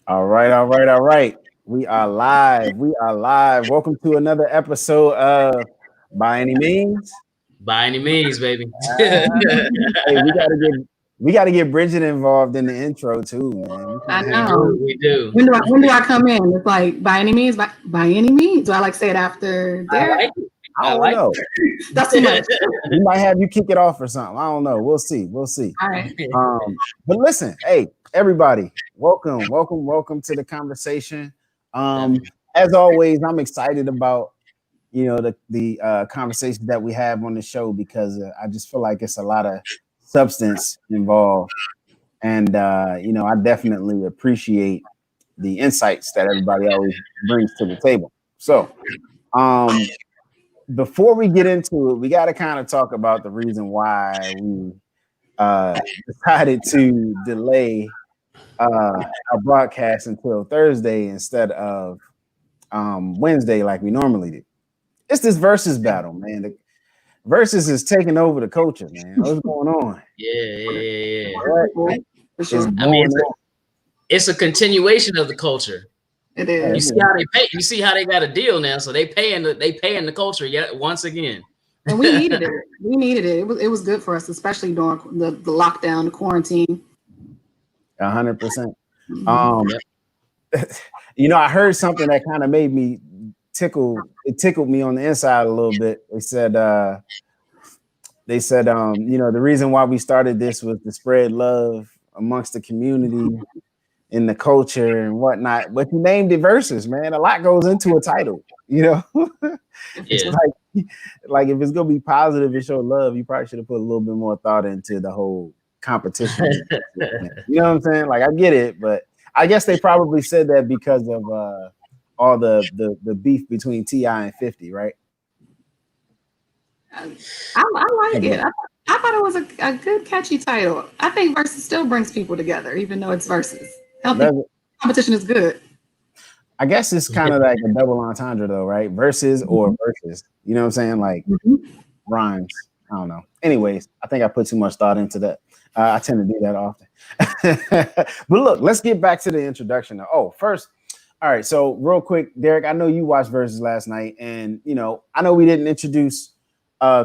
All right, all right, all right. We are live. We are live. Welcome to another episode of By Any Means. By any means, baby. Hey, we gotta get Bridget involved in the intro too, man. We I can't We have know. do, we do. When do I come in? It's like by any means, by any means. Do I like say it after I Derek? like it. I I don't like know. That's too much. We might have you kick it off or something. I don't know. We'll see. We'll see. All right. it. But listen, hey, everybody, welcome, welcome, welcome to the conversation. As always, I'm excited about the conversations that we have on the show because I just feel like it's a lot of substance involved, and I definitely appreciate the insights that everybody always brings to the table. So, um, before we get into it, we got to kind of talk about the reason why we decided to delay our broadcast until Thursday instead of Wednesday like we normally do. It's this versus battle, man. The versus is taking over the culture, man. What's going on? Yeah. What For is sure. going I mean, on? it's a continuation of the culture. It You is. see how they pay. You see how they got a deal now, so they paying the culture yet once again. And we needed it. We needed it. It was good for us, especially during the lockdown, the quarantine. 100%. Mhm. I heard something that kind of made me tickle. It tickled me on the inside a little bit. They said, the reason why we started this was to spread love amongst the community in the culture and whatnot. But you named it versus, man. A lot goes into a title, It's Yeah. like if it's gonna be positive and show love, you probably should have put a little bit more thought into the whole competition. You know what I'm saying? Like I get it, but I guess they probably said that because of all the beef between T.I. and 50, right? I like it. I thought it was a good, catchy title. I think versus still brings people together, even though it's versus. Healthy That's- competition is good. I guess it's kind of like a double entendre though, right? Versus or versus. You know what I'm saying? Like Mhm. rhymes. I don't know. Anyways, I think I put too much thought into that. I tend to do that often. But look, let's get back to the introduction. Oh, first, all right. So real quick, Derek, I know you watched Versus last night, and I know we didn't introduce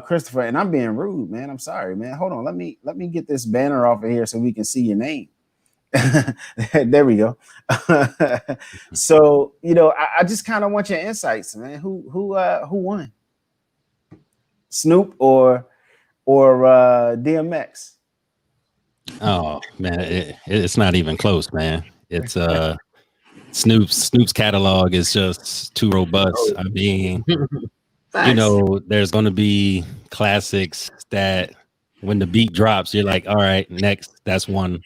Christopher, and I'm being rude, man. I'm sorry, man. Hold on. Let me get this banner off of here so we can see your name. There we go. So I just kind of want your insights, man. Who won? Snoop or DMX? Oh man, it's not even close, man. It's Snoop's catalog is just too robust. I mean, Facts. there's going to be classics that when the beat drops, you're like, all right, next, that's one.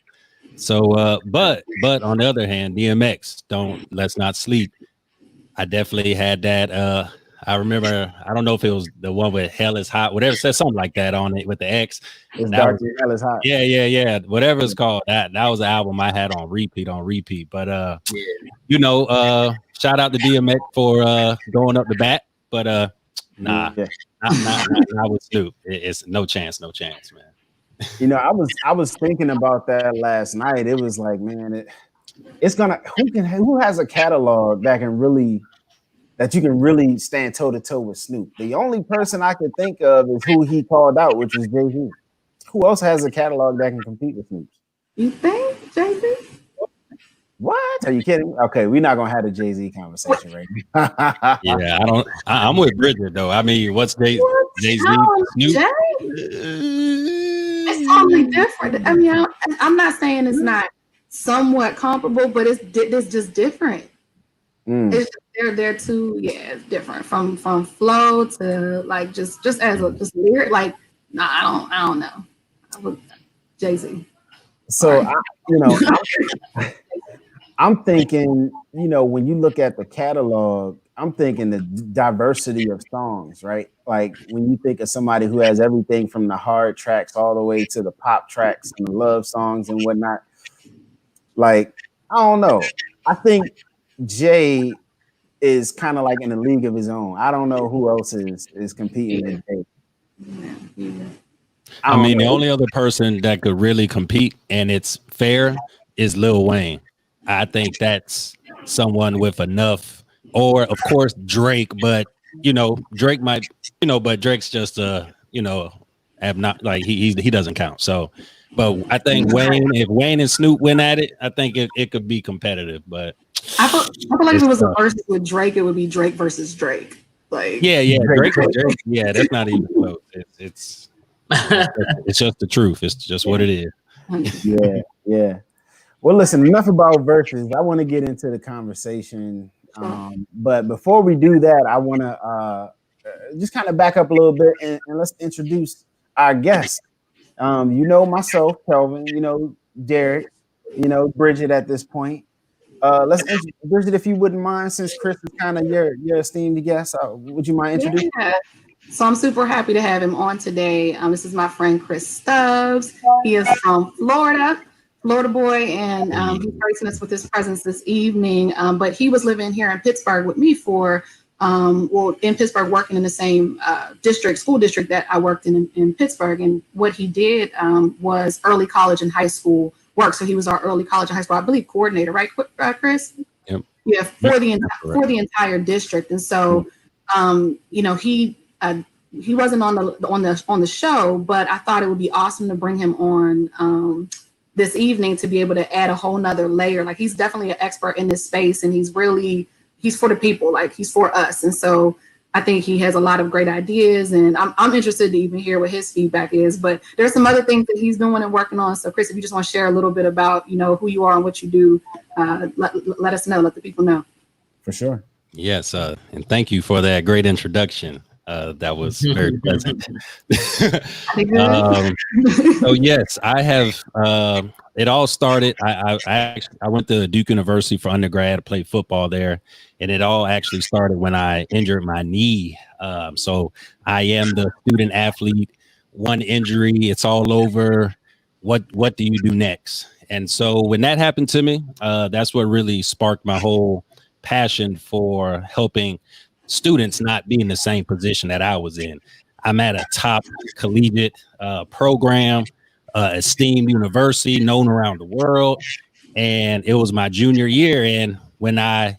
So, but on the other hand, DMX, let's not sleep. I definitely had that. I remember, I don't know if it was the one with Hell is Hot, whatever, said something like that on it with the X. It's That dark was, and hell is hot. yeah, whatever it's called. That was the album I had on repeat. But Yeah. shout out to DMX for going up the bat. But nah, Yeah. not with Snoop. It's no chance, man. I was thinking about that last night. It was like, man, it's gonna who has a catalog that you can really stand toe to toe with Snoop. The only person I could think of is who he called out, which was Jay-Z. Who else has a catalog that can compete with Snoop? You think, Jay-Z? What? Are you kidding? Okay, we're not gonna have a Jay-Z conversation right now. Yeah, I'm with Bridget though. I mean, what's What? Jay-Z, No, Snoop? Jay? It's totally different. I mean, I'm not saying it's not somewhat comparable, but it's just different. Mm. It's they're two, yeah, it's different from flow to like just as a just lyric. Like, nah, I don't know. I would Jay-Z. So Sorry. I'm thinking, when you look at the catalog, I'm thinking the diversity of songs, right? Like when you think of somebody who has everything from the hard tracks all the way to the pop tracks and the love songs and whatnot. Like, I don't know. I think Jay is kind of like in a league of his own. I don't know who else is competing with Jay. Yeah. I mean, the only other person that could really compete and it's fair is Lil Wayne. I think that's someone with enough, or of course Drake, but Drake might, but Drake's just have not like he doesn't count. So, but I think if Wayne and Snoop went at it, I think it could be competitive. But I feel like if it was a versus with Drake, it would be Drake versus Drake. Like Drake. Yeah, that's not even close. It's just the truth. It's just what it is. Yeah. Well, listen, enough about verses. I want to get into the conversation. But before we do that, I want to just kind of back up a little bit and let's introduce our guests. Myself, Kelvin, Derek, Bridget at this point. Let's introduce Bridget, if you wouldn't mind, since Chris is kind of your esteemed guest. Would you mind introducing? Yeah. So I'm super happy to have him on today. This is my friend Chris Stubbs. He is from Florida boy, and he's gracing us with his presence this evening. But he was living here in Pittsburgh with me in Pittsburgh, working in the same school district that I worked in Pittsburgh. And what he did was early college and high school work. So he was our early college and high school, I believe, coordinator, right, Chris? Yep. Yeah, for the entire district. And so, he wasn't on the show, but I thought it would be awesome to bring him on this evening to be able to add a whole nother layer. Like, he's definitely an expert in this space, and he's for the people, like he's for us. And so I think he has a lot of great ideas, and I'm interested to even hear what his feedback is. But there's some other things that he's doing and working on. So Chris, if you just want to share a little bit about, who you are and what you do, let us know, let the people know. For sure. Yes. And thank you for that great introduction. That was very pleasant. So yes, I have. It all started. I went to Duke University for undergrad, played football there, and it all actually started when I injured my knee. So I am the student athlete. One injury, it's all over. What do you do next? And so when that happened to me, that's what really sparked my whole passion for helping students not be in the same position that I was in. I'm at a top collegiate program, esteemed university, known around the world. And it was my junior year. And when I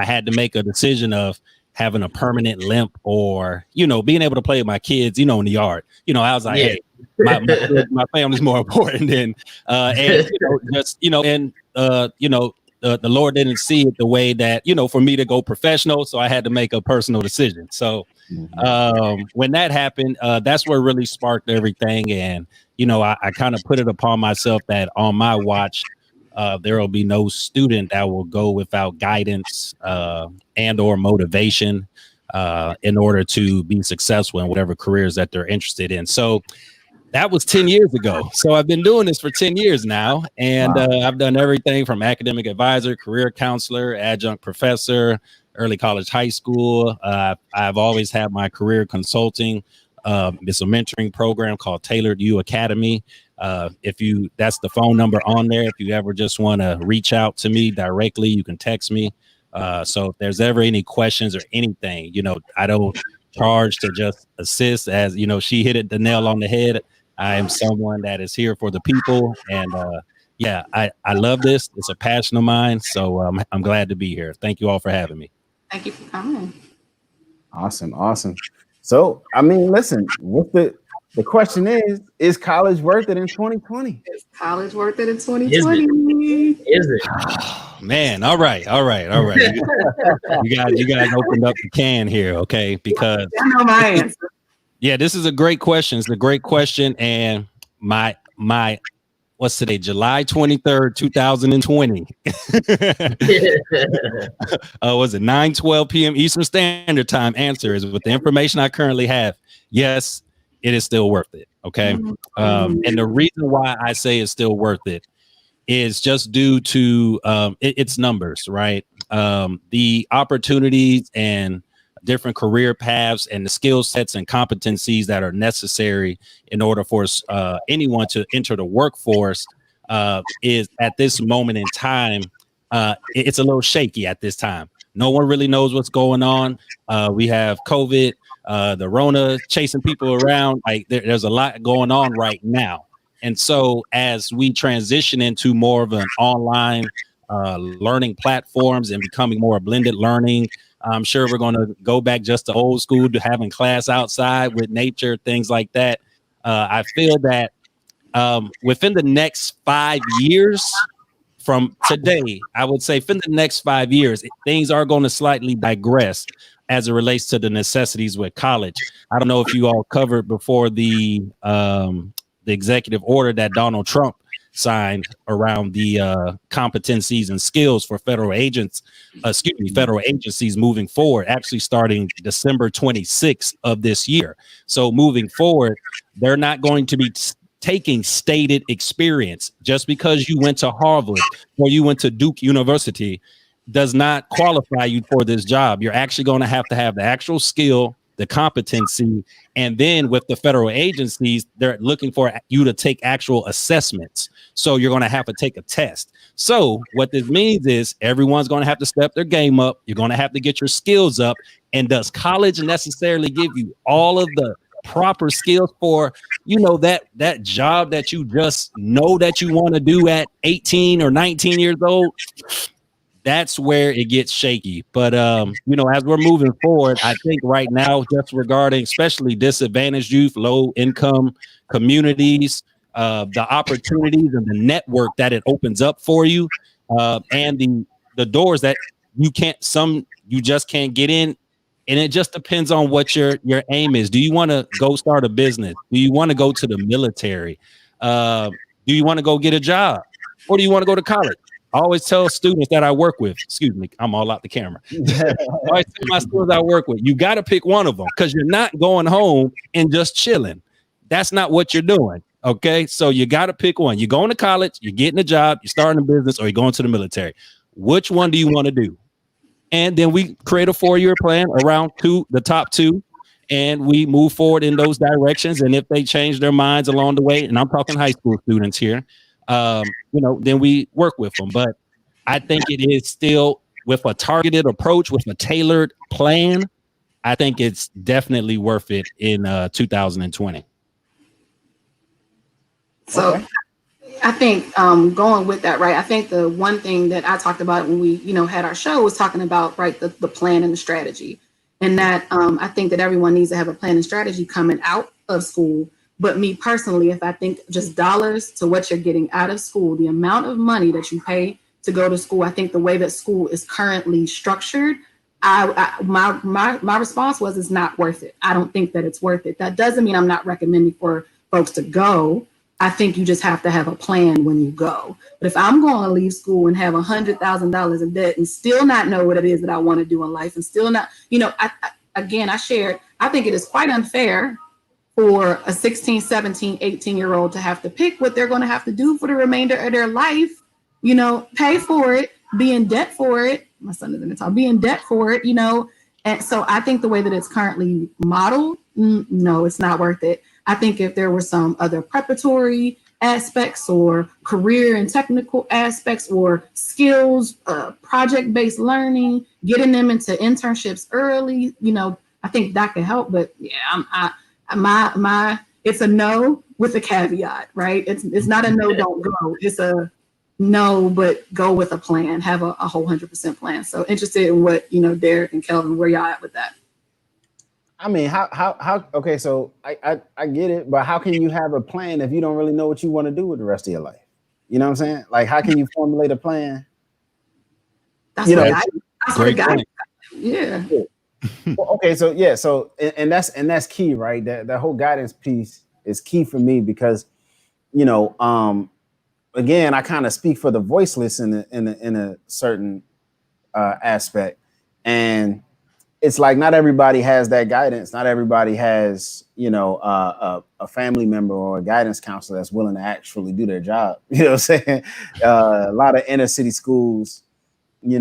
had to make a decision of having a permanent limp or, being able to play with my kids, in the yard, I was like, hey, my family's more important than, the Lord didn't see it the way that, for me to go professional. So I had to make a personal decision. So when that happened, that's what really sparked everything. And, I kind of put it upon myself that on my watch, there will be no student that will go without guidance and or motivation in order to be successful in whatever careers that they're interested in. So that was 10 years ago. So I've been doing this for 10 years now. And I've done everything from academic advisor, career counselor, adjunct professor, early college, high school. I've always had my career consulting. It's a mentoring program called Tailored You Academy. That's the phone number on there. If you ever just want to reach out to me directly, you can text me. So if there's ever any questions or anything, I don't charge to just assist. As she hit the nail on the head. I am someone that is here for the people. And I love this. It's a passion of mine. So I'm glad to be here. Thank you all for having me. Thank you for coming. Awesome. So, listen, what the question is college worth it in 2020? Is college worth it in 2020? Is it? Man, all right. You guys opened up the can here, okay? Because I know my answer. Yeah, this is a great question. It's a great question. And my what's today? July 23rd, 2020. Was it 9:12 p.m. Eastern Standard Time? Answer is, with the information I currently have, yes, it is still worth it. Okay. And the reason why I say it's still worth it is just due to its numbers, right? The opportunities and different career paths and the skill sets and competencies that are necessary in order for anyone to enter the workforce is at this moment in time, it's a little shaky at this time. No one really knows what's going on. We have COVID, the Rona chasing people around. Like there's a lot going on right now. And so as we transition into more of an online learning platforms and becoming more blended learning. I'm sure we're going to go back just to old school to having class outside with nature, things like that. I feel that within the next 5 years from today, I would say within the next 5 years, things are going to slightly digress as it relates to the necessities with college. I don't know if you all covered before the executive order that Donald Trump signed around the competencies and skills for federal agencies moving forward, actually starting December 26th of this year. So moving forward, they're not going to be taking stated experience. Just because you went to Harvard or you went to Duke University does not qualify you for this job. You're actually going to have the actual skill, the competency, and then with the federal agencies, they're looking for you to take actual assessments. So you're going to have to take a test. So what this means is everyone's going to have to step their game up. You're going to have to get your skills up. And does college necessarily give you all of the proper skills for, that job that you just know that you want to do at 18 or 19 years old? That's where it gets shaky. But, as we're moving forward, I think right now, just regarding especially disadvantaged youth, low income communities, the opportunities and the network that it opens up for you, and the doors that you just can't get in. And it just depends on what your aim is. Do you want to go start a business? Do you want to go to the military? Do you want to go get a job? Or do you want to go to college? I always tell students that I work with, excuse me, I'm all out the camera. I always tell my students I work with, you got to pick one of them because you're not going home and just chilling. That's not what you're doing. Okay. So you got to pick one. You're going to college, you're getting a job, you're starting a business, or you're going to the military. Which one do you want to do? And then we create a 4-year plan around the top two, and we move forward in those directions. And if they change their minds along the way, and I'm talking high school students here, then we work with them. But I think it is still with a targeted approach, with a tailored plan. I think it's definitely worth it in 2020. So Okay. I think going with that, right, I think the one thing that I talked about when we, had our show was talking about, right, the plan and the strategy. And that I think that everyone needs to have a plan and strategy coming out of school. But me personally, if I think just dollars to what you're getting out of school, the amount of money that you pay to go to school, I think the way that school is currently structured, my response was it's not worth it. I don't think that it's worth it. That doesn't mean I'm not recommending for folks to go. I think you just have to have a plan when you go. But if I'm going to leave school and have $100,000 in debt and still not know what it is that I want to do in life and still not, I shared, I think it is quite unfair for a 16, 17, 18-year-old to have to pick what they're going to have to do for the remainder of their life, pay for it, be in debt for it. My son is in the top, be in debt for it, And so I think the way that it's currently modeled, no, it's not worth it. I think if there were some other preparatory aspects or career and technical aspects or skills, project-based learning, getting them into internships early, I think that could help. But yeah, it's a no with a caveat, right? It's not a no, don't go. It's a no, but go with a plan, have a whole 100% plan. So interested in what, Derek and Kelvin, where y'all at with that? I mean, how okay, so I get it, but how can you have a plan if you don't really know what you want to do with the rest of your life? You know what I'm saying? Like, how can you formulate a plan? That's great point. Yeah. Well, okay, so yeah, and that's key, right? That whole guidance piece is key for me because, again, I kind of speak for the voiceless in a certain aspect, and it's like not everybody has that guidance. Not everybody has, a family member or a guidance counselor that's willing to actually do their job. You know what I'm saying? A lot of inner city schools, they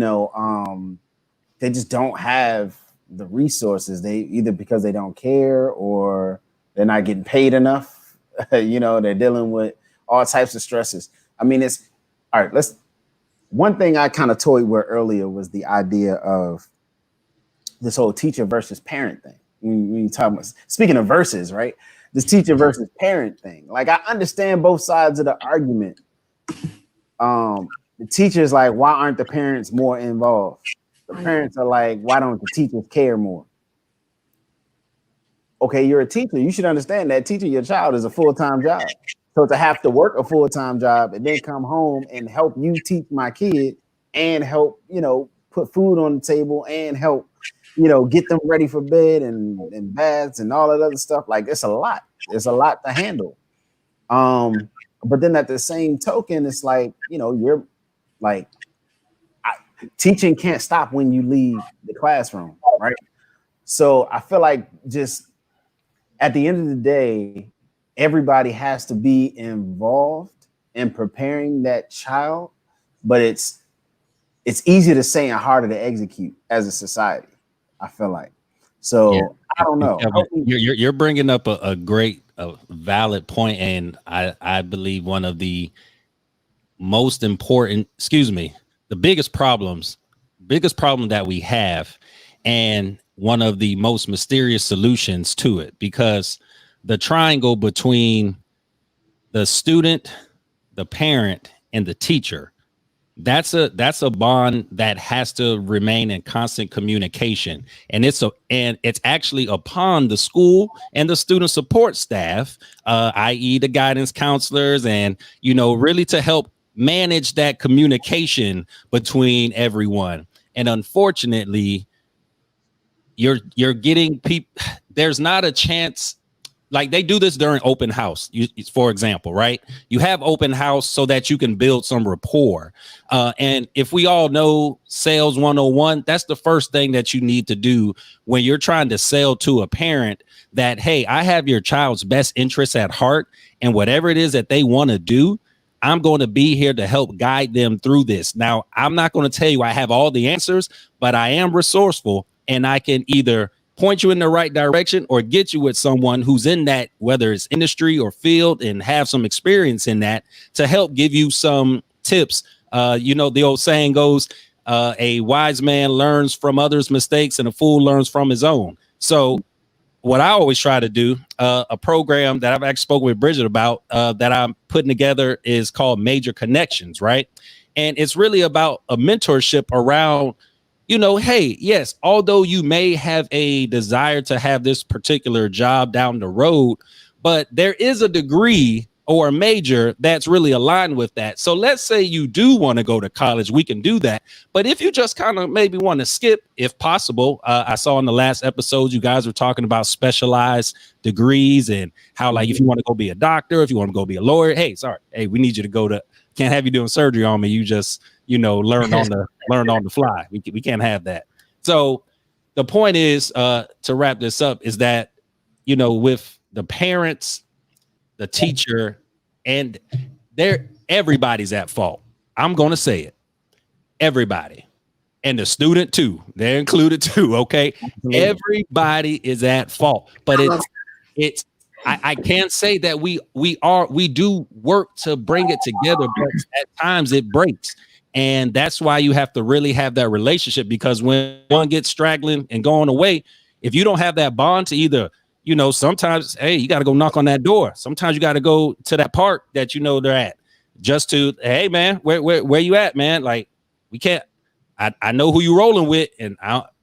just don't have the resources. They either because they don't care or they're not getting paid enough. They're dealing with all types of stresses. I mean, it's all right. One thing I kind of toyed with earlier was the idea of this whole teacher versus parent thing. When you talk about, speaking of verses, right? This teacher versus parent thing. Like, I understand both sides of the argument. the teachers like, why aren't the parents more involved? The parents are like, why don't the teachers care more? Okay, you're a teacher. You should understand that teaching your child is a full-time job. So to have to work a full-time job and then come home and help you teach my kid and help, put food on the table and help, get them ready for bed and baths and all that other stuff. Like, it's a lot. It's a lot to handle. But then at the same token, it's like, you're like, teaching can't stop when you leave the classroom, right? So I feel like just at the end of the day, everybody has to be involved in preparing that child, but it's easier to say and harder to execute as a society, I feel like. So yeah. I don't know. You're bringing up a great, valid point, and I believe one of the most important, the biggest problem that we have, and one of the most mysterious solutions to it, because the triangle between the student, the parent, and the teacher, that's a bond that has to remain in constant communication. And it's actually upon the school and the student support staff, i.e. the guidance counselors, and, really to help manage that communication between everyone. And unfortunately, you're getting people, there's not a chance. Like, they do this during open house, for example, right? You have open house so that you can build some rapport. And if we all know sales 101, that's the first thing that you need to do when you're trying to sell to a parent that, hey, I have your child's best interests at heart, and whatever it is that they want to do, I'm going to be here to help guide them through this. Now, I'm not going to tell you I have all the answers, but I am resourceful, and I can either point you in the right direction or get you with someone who's in that, whether it's industry or field, and have some experience in that to help give you some tips. The old saying goes, a wise man learns from others' mistakes and a fool learns from his own. So what I always try to do, a program that I've actually spoken with Bridget about, that I'm putting together, is called Major Connections, right? And it's really about a mentorship around, hey, yes, although you may have a desire to have this particular job down the road, but there is a degree or a major that's really aligned with that. So let's say you do want to go to college, we can do that. But if you just kind of maybe want to skip, if possible, I saw in the last episode, you guys were talking about specialized degrees and how, like, if you want to go be a doctor, if you want to go be a lawyer, hey, we need you to can't have you doing surgery on me. You just, learn on the fly. We can't have that. So the point is, to wrap this up, is that, with the parents, the teacher, and everybody's at fault. I'm going to say it. Everybody. And the student too. They're included too. Okay. Absolutely. Everybody is at fault, but I can't say that we do work to bring it together, but at times it breaks. And that's why you have to really have that relationship, because when one gets straggling and going away, if you don't have that bond to either, sometimes, hey, you got to go knock on that door. Sometimes you got to go to that park that they're at, just to, hey man, where you at, man? Like, we can't, I know who you rolling with, and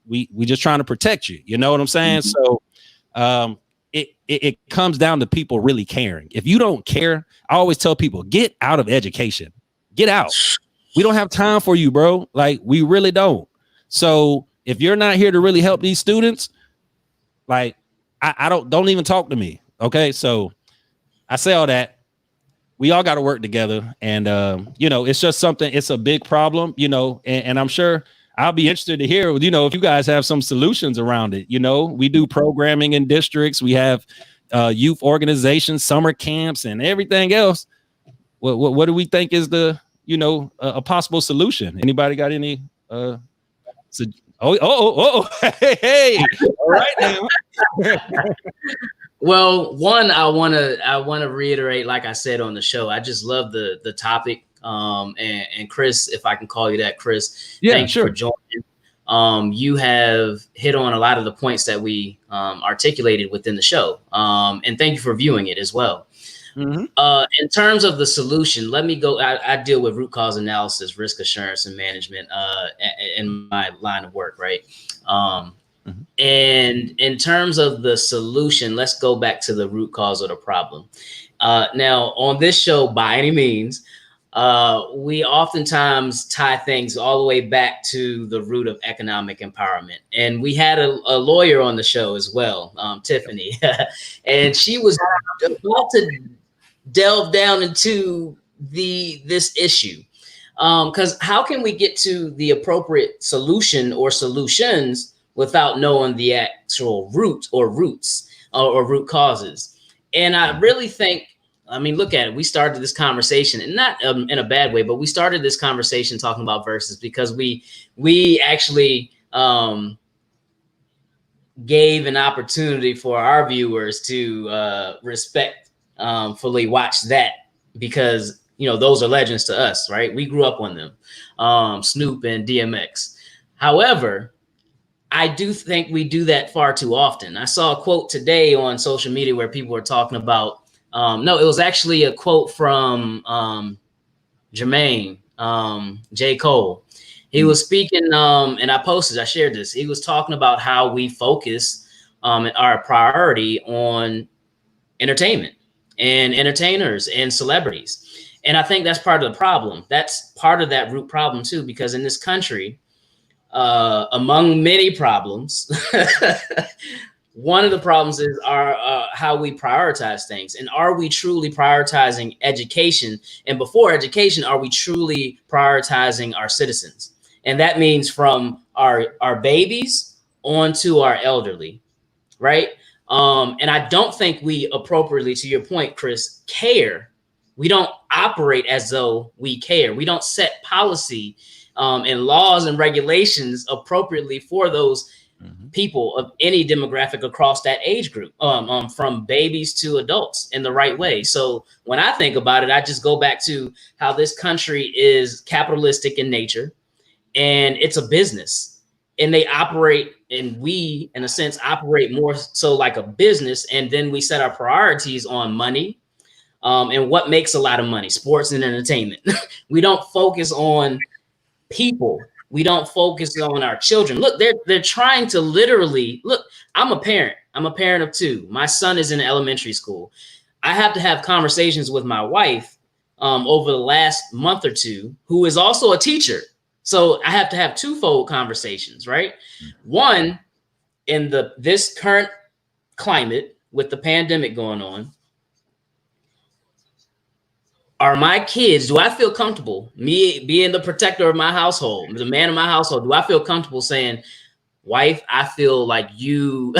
we just trying to protect you. You know what I'm saying? Mm-hmm. So it comes down to people really caring. If you don't care, I always tell people, get out of education. Get out. We don't have time for you, bro. Like, we really don't. So if you're not here to really help these students, like, I don't even talk to me. Okay. So I say all that. We all got to work together. And, it's just something, it's a big problem, and I'm sure I'll be interested to hear, if you guys have some solutions around it. We do programming in districts. We have youth organizations, summer camps, and everything else. What do we think is the, a possible solution? Anybody got any? Hey, all right now. Well, one, I want to reiterate, like I said on the show, I just love the topic. And Chris, if I can call you that, Chris, yeah, thank sure. you for joining. You have hit on a lot of the points that we articulated within the show. And thank you for viewing it as well. In terms of the solution, let me go. I deal with root cause analysis, risk assurance, and management in my line of work, right? And in terms of the solution, let's go back to the root cause of the problem. Now, on this show, by any means, we oftentimes tie things all the way back to the root of economic empowerment. And we had a lawyer on the show as well, Tiffany, and she was about to delve down into this issue. Because how can we get to the appropriate solution or solutions without knowing the actual root or roots or root causes? And I really think, I mean, look at it. We started this conversation, and not in a bad way, but we started this conversation talking about VERZUZ because we actually gave an opportunity for our viewers to respectfully watch that, because those are legends to us, right? We grew up on them, Snoop and DMX. However, I do think we do that far too often. I saw a quote today on social media where people were talking about, no, it was actually a quote from Jermaine, J. Cole. He was speaking, and I shared this. He was talking about how we focus our priority on entertainment and entertainers and celebrities. And I think that's part of the problem. That's part of that root problem too, because in this country, among many problems, one of the problems is how we prioritize things. And are we truly prioritizing education? And before education, are we truly prioritizing our citizens? And that means from our babies on to our elderly, right? And I don't think we appropriately, to your point, Chris, care. We don't operate as though we care. We don't set policy and laws and regulations appropriately for those people of any demographic across that age group, from babies to adults, in the right way. So when I think about it, I just go back to how this country is capitalistic in nature, and it's a business, and they operate, and we, in a sense, operate more so like a business. And then we set our priorities on money, and what makes a lot of money, sports and entertainment. We don't focus on people. We don't focus on our children. Look, they're trying to literally look. I'm a parent. I'm a parent of two. My son is in elementary school. I have to have conversations with my wife over the last month or two, who is also a teacher. So I have to have twofold conversations, right? One, in this current climate with the pandemic going on, are my kids, do I feel comfortable, me being the protector of my household, the man of my household, do I feel comfortable saying, wife, I feel like you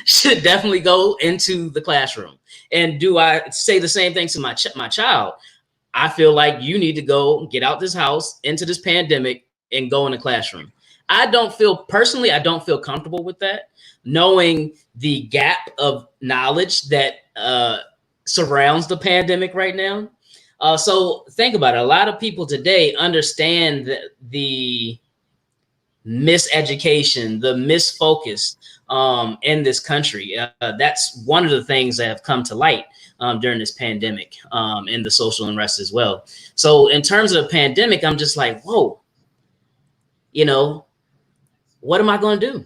should definitely go into the classroom? And do I say the same thing to my child? I feel like you need to go get out this house into this pandemic and go in the classroom. I don't feel comfortable with that, knowing the gap of knowledge that surrounds the pandemic right now. So think about it. A lot of people today understand the miseducation, the misfocus in this country. That's one of the things that have come to light during this pandemic, and the social unrest as well. So in terms of the pandemic, I'm just like, whoa, what am I going to do?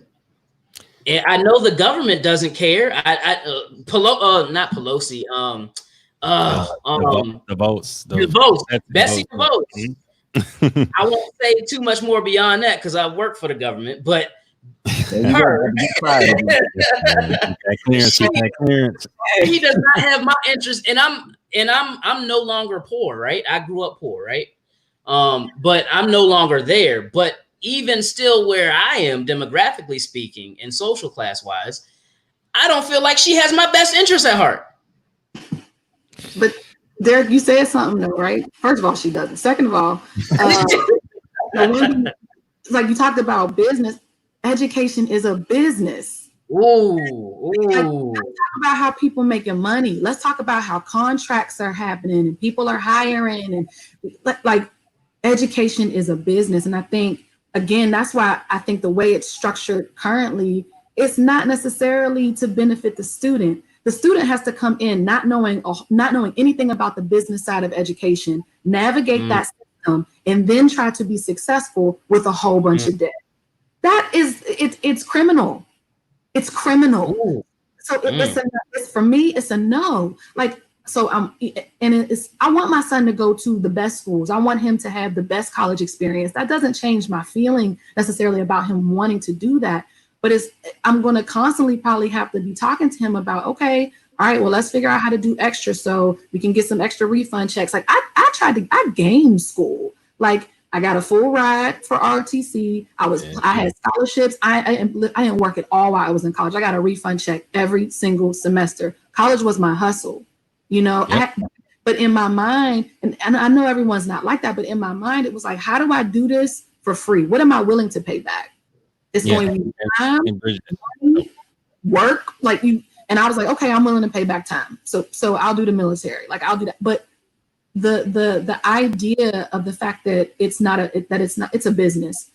And I know the government doesn't care. Not Pelosi. The votes. Betsy DeVos. I won't say too much more beyond that because I work for the government, but her, he does not have my interest, and I'm no longer poor, right? I grew up poor, right? But I'm no longer there. But even still, where I am demographically speaking and social class wise, I don't feel like she has my best interest at heart. But Derek, you said something though, right? First of all, she doesn't. Second of all, like you talked about business. Education is a business. Ooh. Let's talk about how people making money. Let's talk about how contracts are happening and people are hiring, and like education is a business. And I think, again, that's why I think the way it's structured currently, it's not necessarily to benefit the student. The student has to come in not knowing anything about the business side of education, navigate that system, and then try to be successful with a whole bunch of debt. That is, it's criminal. It's criminal. Ooh. So it's for me, it's a no. Like, so I want my son to go to the best schools. I want him to have the best college experience. That doesn't change my feeling necessarily about him wanting to do that. But I'm going to constantly probably have to be talking to him about, okay, all right, well, let's figure out how to do extra so we can get some extra refund checks. Like I game school. Like I got a full ride for ROTC. I had scholarships. I didn't work at all while I was in college. I got a refund check every single semester. College was my hustle, you know. Yep. But in my mind, and I know everyone's not like that, but in my mind, it was like, how do I do this for free? What am I willing to pay back? It's going to be time, money, work, like you. And I was like, okay, I'm willing to pay back time. So I'll do the military. Like I'll do that. But the idea of the fact that it's a business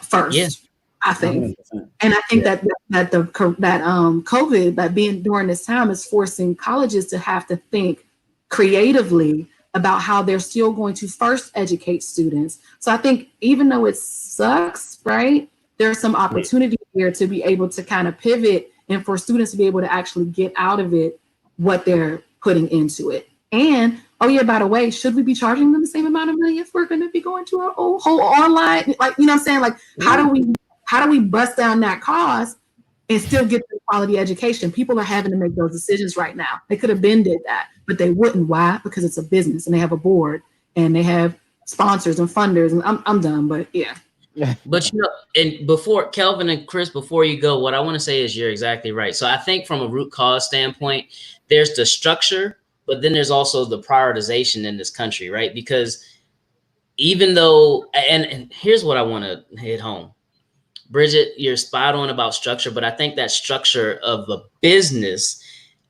first. Yes. I think, 100%. And I think that COVID, that being during this time, is forcing colleges to have to think creatively about how they're still going to first educate students. So I think even though it sucks, right, there's some opportunity here to be able to kind of pivot and for students to be able to actually get out of it what they're putting into it. And oh yeah, by the way, should we be charging them the same amount of money if we're going to be going to a whole online? Like, you know what I'm saying? Like, how do we bust down that cost and still get the quality education? People are having to make those decisions right now. They could have been did that, but they wouldn't. Why? Because it's a business and they have a board and they have sponsors and funders. And I'm done, but yeah. But you know, and before Kelvin and Chris, before you go, what I want to say is you're exactly right. So I think from a root cause standpoint, there's the structure, but then there's also the prioritization in this country, right? Because even though, and here's what I want to hit home. Bridget, you're spot on about structure, but I think that structure of a business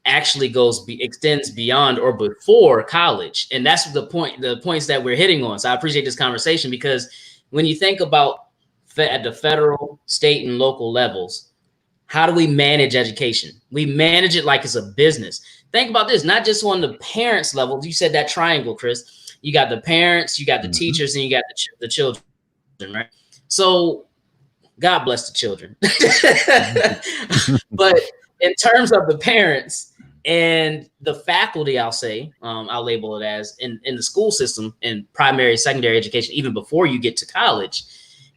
actually extends beyond or before college. And that's the points that we're hitting on. So I appreciate this conversation because when you think about at the federal, state, and local levels, how do we manage education? We manage it like it's a business. Think about this, not just on the parents' level. You said that triangle, Chris. You got the parents, you got the teachers, and you got the children, right? So God bless the children. But in terms of the parents and the faculty, I'll say, I'll label it as in the school system in primary, secondary education, even before you get to college,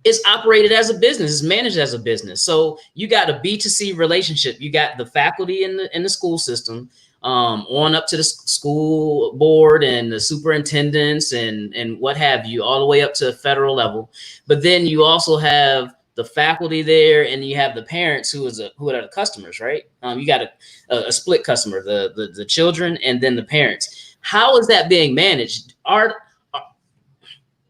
it's operated as a business, it's managed as a business. So you got a B2C relationship. You got the faculty in the school system, on up to the school board and the superintendents and what have you, all the way up to the federal level. But then you also have the faculty there, and you have the parents who are the customers, right? You got a split customer, the children, and then the parents. How is that being managed?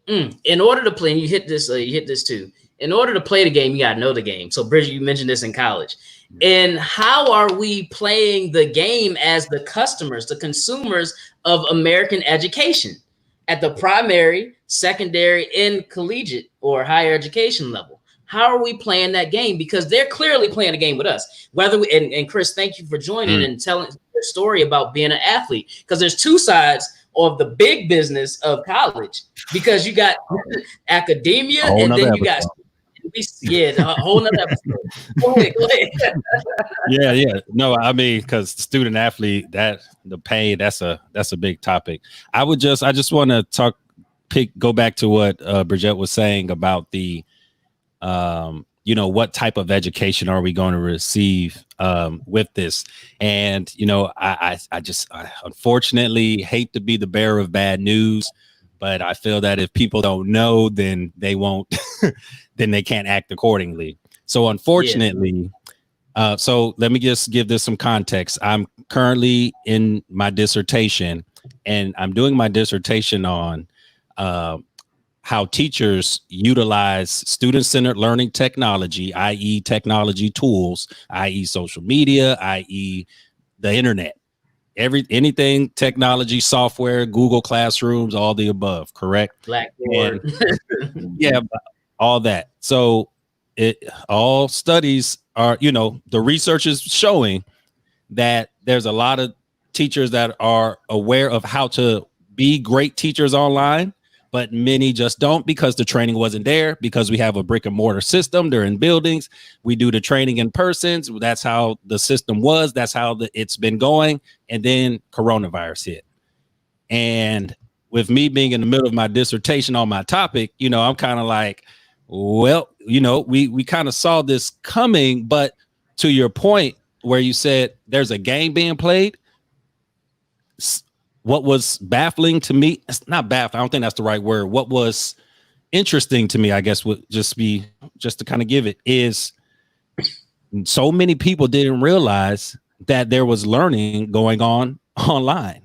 In order to play, and you hit this too. In order to play the game, you got to know the game. So, Bridget, you mentioned this in college. And how are we playing the game as the customers, the consumers of American education at the primary, secondary, and collegiate or higher education level? How are we playing that game? Because they're clearly playing a game with us. And Chris, thank you for joining and telling your story about being an athlete. Because there's two sides of the big business of college. Because you got academia, and then you got a whole nother episode. Go ahead. Yeah. No, I mean, because student athlete, that the pay, that's a big topic. I just want to go back to what Bridget was saying about the what type of education are we going to receive with this? And, I unfortunately hate to be the bearer of bad news, but I feel that if people don't know, then they won't, then they can't act accordingly. So unfortunately, so let me just give this some context. I'm currently in my dissertation, and I'm doing my dissertation on how teachers utilize student-centered learning technology, i.e. technology tools, i.e. social media, i.e. the internet, anything technology, software, Google Classrooms, all the above, correct? Blackboard. Yeah, all that. So all studies are, the research is showing that there's a lot of teachers that are aware of how to be great teachers online, but many just don't because the training wasn't there, because we have a brick and mortar system. They're in buildings. We do the training in persons. That's how the system was. That's how it's been going. And then coronavirus hit. And with me being in the middle of my dissertation on my topic, you know, I'm kind of like, well, you know, we kind of saw this coming, but to your point where you said there's a game being played, what was baffling to me, it's not baffling, I don't think that's the right word. What was interesting to me, I guess, would just be, just to kind of give it, is so many people didn't realize that there was learning going on online.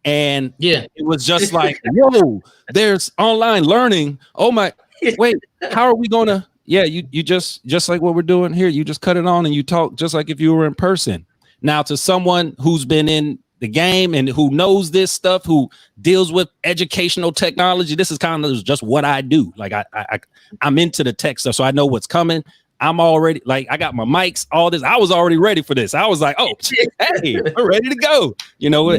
And yeah, it was just like, whoa, there's online learning. Oh my, wait, how are we gonna? Yeah, you just like what we're doing here. You just cut it on and you talk just like if you were in person. Now, to someone who's been in the game and who knows this stuff, who deals with educational technology, this is kind of just what I do. Like I'm into the tech stuff, so I know what's coming. I'm already, like, I got my mics, all this. I was already ready for this. I was like, oh, hey, we're ready to go. You know,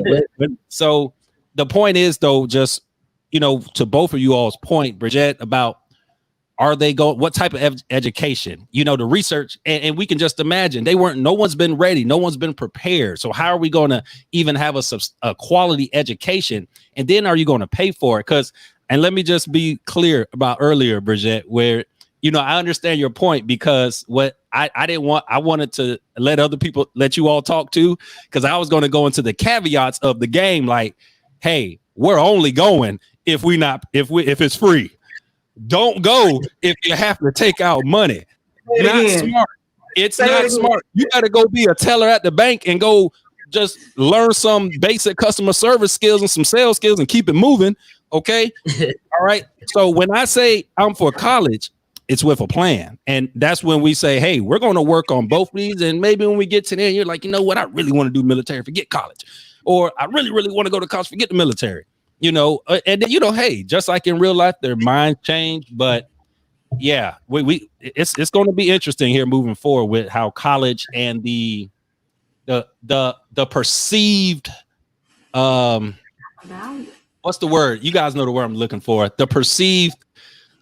so the point is, though, just, you know, to both of you all's point, Bridget, about are they going, what type of education, you know, the research, and we can just imagine no one's been ready. No one's been prepared. So how are we going to even have a quality education? And then are you going to pay for it? Because, and let me just be clear about earlier, Bridget, where, you know, I understand your point, because what I wanted to let you all talk to, because I was going to go into the caveats of the game. Like, hey, we're only going if it's free. Don't go if you have to take out money. Not smart. It's not smart. You got to go be a teller at the bank and go just learn some basic customer service skills and some sales skills and keep it moving. Okay. All right. So when I say I'm for college, it's with a plan. And that's when we say, hey, we're going to work on both of these. And maybe when we get to there, you're like, you know what? I really want to do military, forget college. Or I really, really want to go to college, forget the military. You know, and then, you know, hey, just like in real life, their minds change. But yeah, it's going to be interesting here moving forward with how college and the perceived what's the word? You guys know the word I'm looking for. The perceived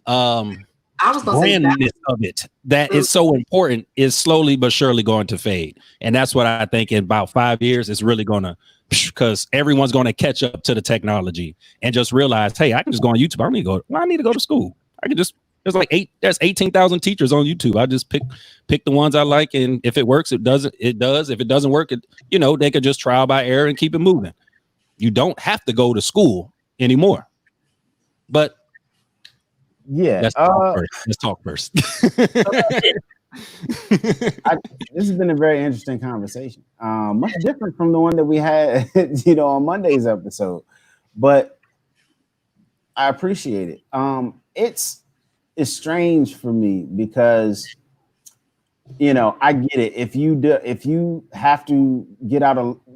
brandness of it that is so important is slowly but surely going to fade. And that's what I think in about 5 years is really going to, because everyone's going to catch up to the technology and just realize, hey, I can just go on YouTube. I need to go to school. I can just, there's 18,000 teachers on YouTube. I just pick the ones I like. And if it works, it does. If it doesn't work, you know, they could just trial by error and keep it moving. You don't have to go to school anymore. But yeah, let's talk first. This has been a very interesting conversation. Much different from the one that we had, you know, on Monday's episode, but I appreciate it. It's strange for me because, you know, I get it. If you have to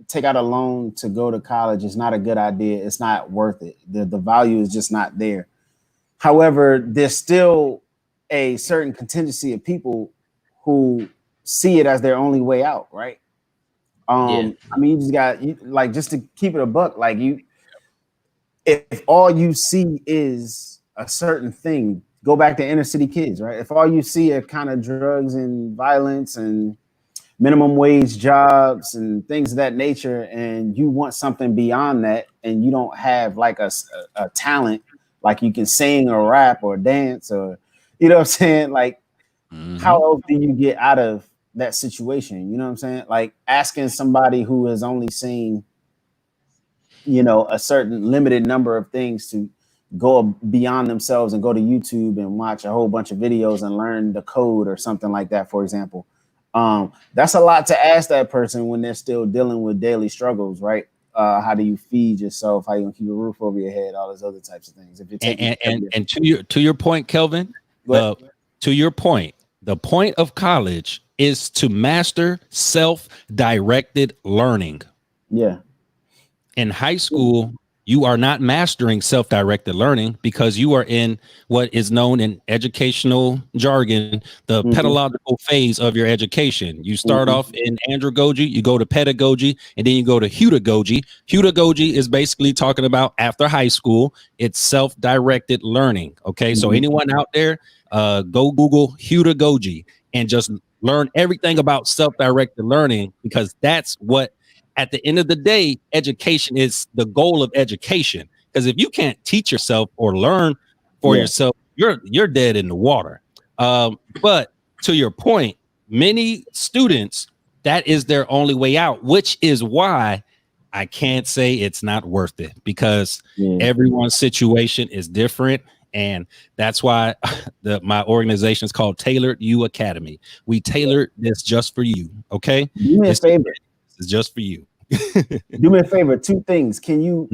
take out a loan to go to college, it's not a good idea. It's not worth it. The value is just not there. However, there's still a certain contingency of people who see it as their only way out, right? I mean, just to keep it a buck, like if all you see is a certain thing, go back to inner city kids, right? If all you see are kind of drugs and violence and minimum wage jobs and things of that nature, and you want something beyond that, and you don't have like a talent, like you can sing or rap or dance or, you know what I'm saying? Like, how else do you get out of that situation? You know what I'm saying? Like asking somebody who has only seen, you know, a certain limited number of things to go beyond themselves and go to YouTube and watch a whole bunch of videos and learn the code or something like that, for example. That's a lot to ask that person when they're still dealing with daily struggles, right? How do you feed yourself? How you gonna keep a roof over your head? All those other types of things. If you're taking and to your point, Kelvin, to your point, the point of college is to master self-directed learning. Yeah. In high school, you are not mastering self-directed learning because you are in what is known in educational jargon, the pedagogical phase of your education. You start off in andragogy, you go to pedagogy, and then you go to hudagogy. Hudagogy is basically talking about after high school, it's self-directed learning. Okay, so anyone out there, go Google hudagogy and just learn everything about self-directed learning, because that's what, at the end of the day, education is the goal of education. Because if you can't teach yourself or learn for yourself, you're dead in the water. But to your point, many students, that is their only way out, which is why I can't say it's not worth it, because everyone's situation is different. And that's why my organization is called Tailored You Academy. We tailored this just for you. Okay. Do me a favor. This is just for you. Do me a favor. 2 things. Can you,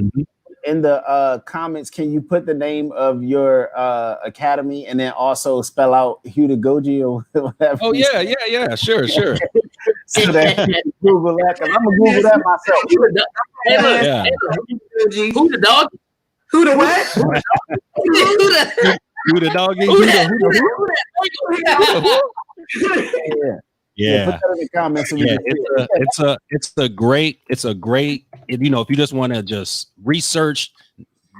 in the comments, can you put the name of your academy and then also spell out hudagogy or whatever? Oh, yeah. Sure. So that Google that, because I'm going to Google that myself. Who the dog? Who the what? Who the doggy? Yeah. Put that in the comments. So it's a great, you know, if you just want to just research,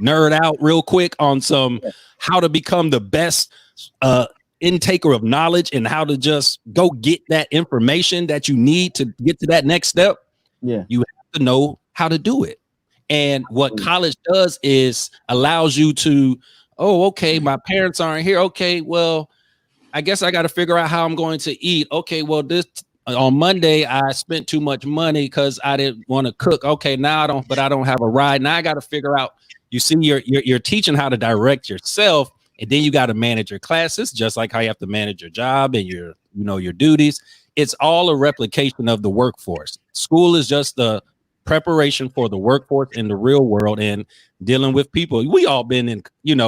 nerd out real quick on some how to become the best intaker of knowledge and how to just go get that information that you need to get to that next step. You have to know how to do it. And what college does is allows you to, okay, my parents aren't here. Okay, well, I guess I got to figure out how I'm going to eat. Okay, well, this on Monday I spent too much money because I didn't want to cook. Okay, now I don't have a ride. Now I got to figure out. You see, you're teaching how to direct yourself, and then you got to manage your classes, just like how you have to manage your job and your duties. It's all a replication of the workforce. School is just the preparation for the workforce in the real world and dealing with people. We all been in, we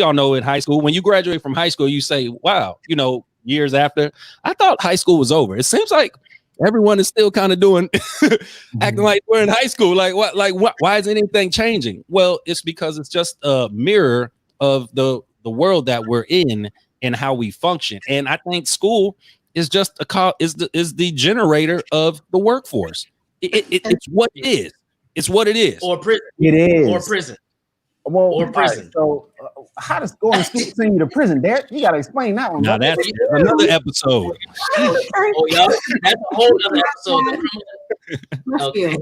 all know in high school, when you graduate from high school, you say, wow, years after, I thought high school was over. It seems like everyone is still kind of doing, acting like we're in high school. Why is anything changing? Well, it's because it's just a mirror of the world that we're in and how we function. And I think school is just is the generator of the workforce. It's what it is. It's what it is. Or prison. It is. Or prison. Well, or prison. Right, so how does going to school send you to prison, Derek? You got to explain that one. Now that's another episode. Oh, y'all, that's a whole other episode. Okay.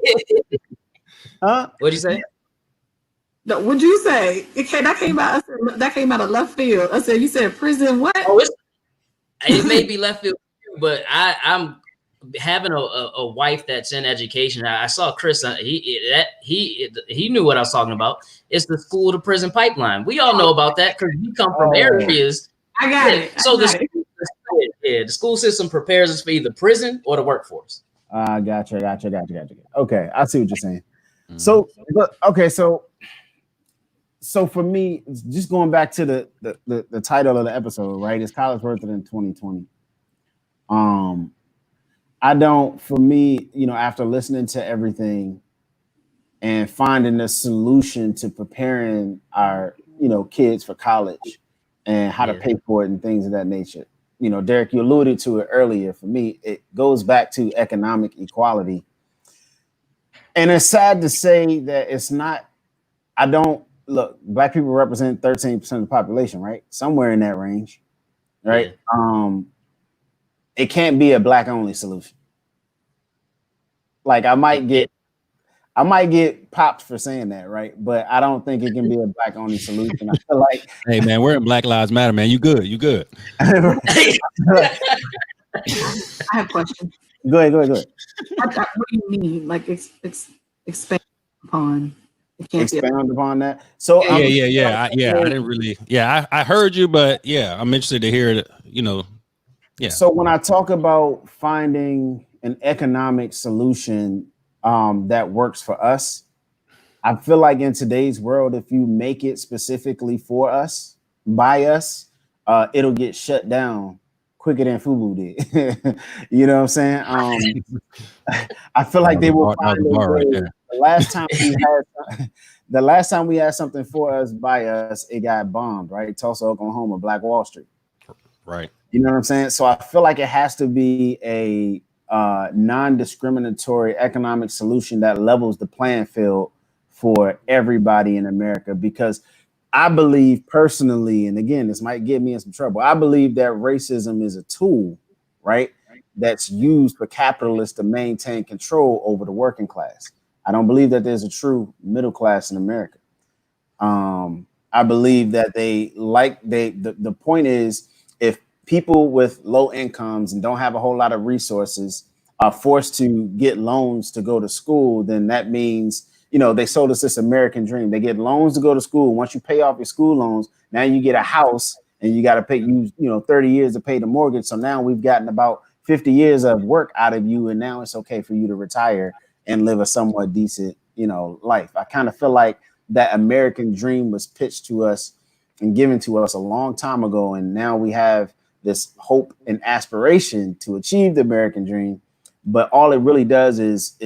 What'd you say? No, what'd you say? That came out of left field. I said, you said prison. What? Oh, it may be left field, but I'm having a wife that's in education. I saw Chris. He knew what I was talking about. It's the school to prison pipeline. We all know about that because we come from areas. I got it. So the school system prepares us for either prison or the workforce. Gotcha. Okay, I see what you're saying. So for me, just going back to the title of the episode, right? Is college worth it in 2020? For me, after listening to everything and finding a solution to preparing our, kids for college and how to pay for it and things of that nature. Derek, you alluded to it earlier. For me, it goes back to economic equality. And it's sad to say that it's not, Black people represent 13% of the population, right? Somewhere in that range, right? Yeah. It can't be a Black only solution. Like I might get popped for saying that, right? But I don't think it can be a Black only solution. I feel like, hey man, we're in Black Lives Matter, man. You good? I have a question. Go ahead. What do you mean? Like expand upon? Expound upon that. So I didn't really. Yeah, I heard you, but I'm interested to hear it. Yeah. So when I talk about finding an economic solution that works for us, I feel like in today's world, if you make it specifically for us, by us, it'll get shut down quicker than FUBU did. You know what I'm saying? I feel like they will find a way. The the last time we had something for us by us, it got bombed, right? Tulsa, Oklahoma, Black Wall Street. Right. You know what I'm saying? So I feel like it has to be a non-discriminatory economic solution that levels the playing field for everybody in America, because I believe personally, and again, this might get me in some trouble, I believe that racism is a tool, right, that's used for capitalists to maintain control over the working class. I don't believe that there's a true middle class in America. I believe that the point is, if people with low incomes and don't have a whole lot of resources are forced to get loans to go to school, then that means, they sold us this American dream. They get loans to go to school. Once you pay off your school loans, now you get a house and you got to pay 30 years to pay the mortgage. So now we've gotten about 50 years of work out of you. And now it's okay for you to retire and live a somewhat decent, life. I kind of feel like that American dream was pitched to us and given to us a long time ago. And now we have this hope and aspiration to achieve the American dream. But all it really does is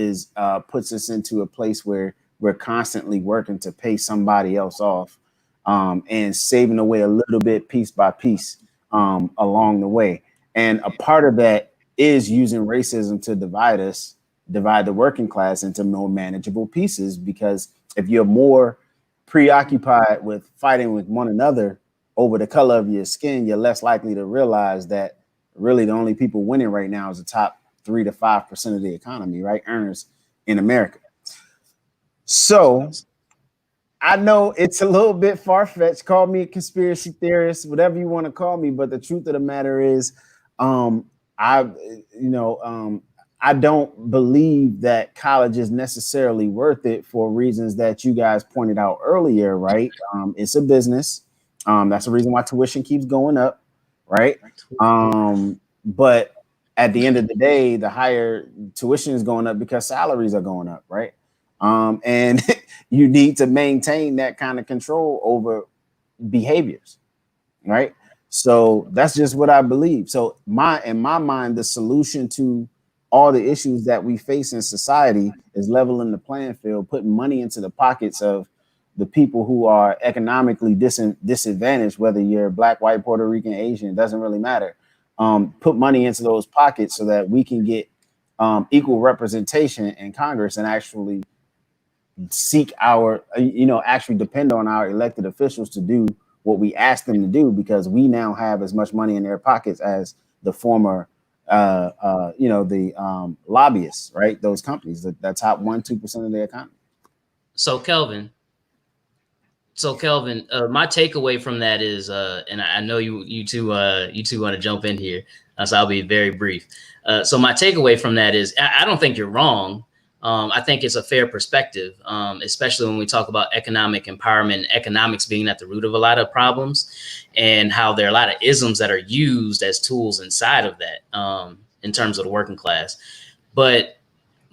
puts us into a place where we're constantly working to pay somebody else off, and saving away a little bit piece by piece along the way. And a part of that is using racism to divide the working class into more manageable pieces, because if you're more preoccupied with fighting with one another over the color of your skin, you're less likely to realize that really the only people winning right now is the top 3 to 5% of the economy, right? Earners in America. So I know it's a little bit far-fetched. Call me a conspiracy theorist, whatever you want to call me. But the truth of the matter is, I don't believe that college is necessarily worth it for reasons that you guys pointed out earlier, right? It's a business. That's the reason why tuition keeps going up, right? But at the end of the day, the higher tuition is going up because salaries are going up, right? And you need to maintain that kind of control over behaviors, right? So that's just what I believe. So in my mind, the solution to all the issues that we face in society is leveling the playing field, putting money into the pockets of the people who are economically disadvantaged, whether you're Black, white, Puerto Rican, Asian, it doesn't really matter. Put money into those pockets so that we can get equal representation in Congress and actually seek actually depend on our elected officials to do what we ask them to do, because we now have as much money in their pockets as the former lobbyists, right? Those companies, the top 1-2% of the economy. So Kelvin, my takeaway from that is, and I know you two want to jump in here, so I'll be very brief. So my takeaway from that is, I don't think you're wrong. I think it's a fair perspective, especially when we talk about economic empowerment and economics being at the root of a lot of problems, and how there are a lot of isms that are used as tools inside of that, in terms of the working class. But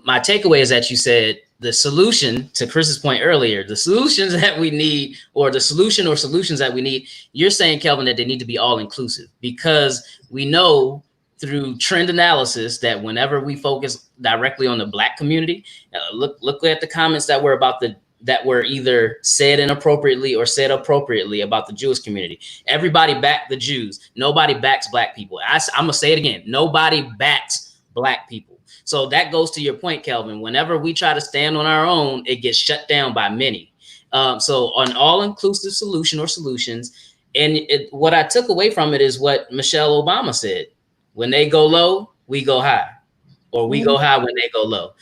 my takeaway is that you said the solution, to Chris's point earlier, the solutions that we need, or the solution or solutions that we need, you're saying, Kelvin, that they need to be all inclusive, because we know through trend analysis that whenever we focus directly on the Black community, look at the comments that were either said inappropriately or said appropriately about the Jewish community. Everybody backed the Jews. Nobody backs Black people. I'm gonna say it again. Nobody backs Black people. So that goes to your point, Kelvin. Whenever we try to stand on our own, it gets shut down by many. So an all-inclusive solution or solutions, and what I took away from it is what Michelle Obama said. When they go low, we go high, or we go high when they go low.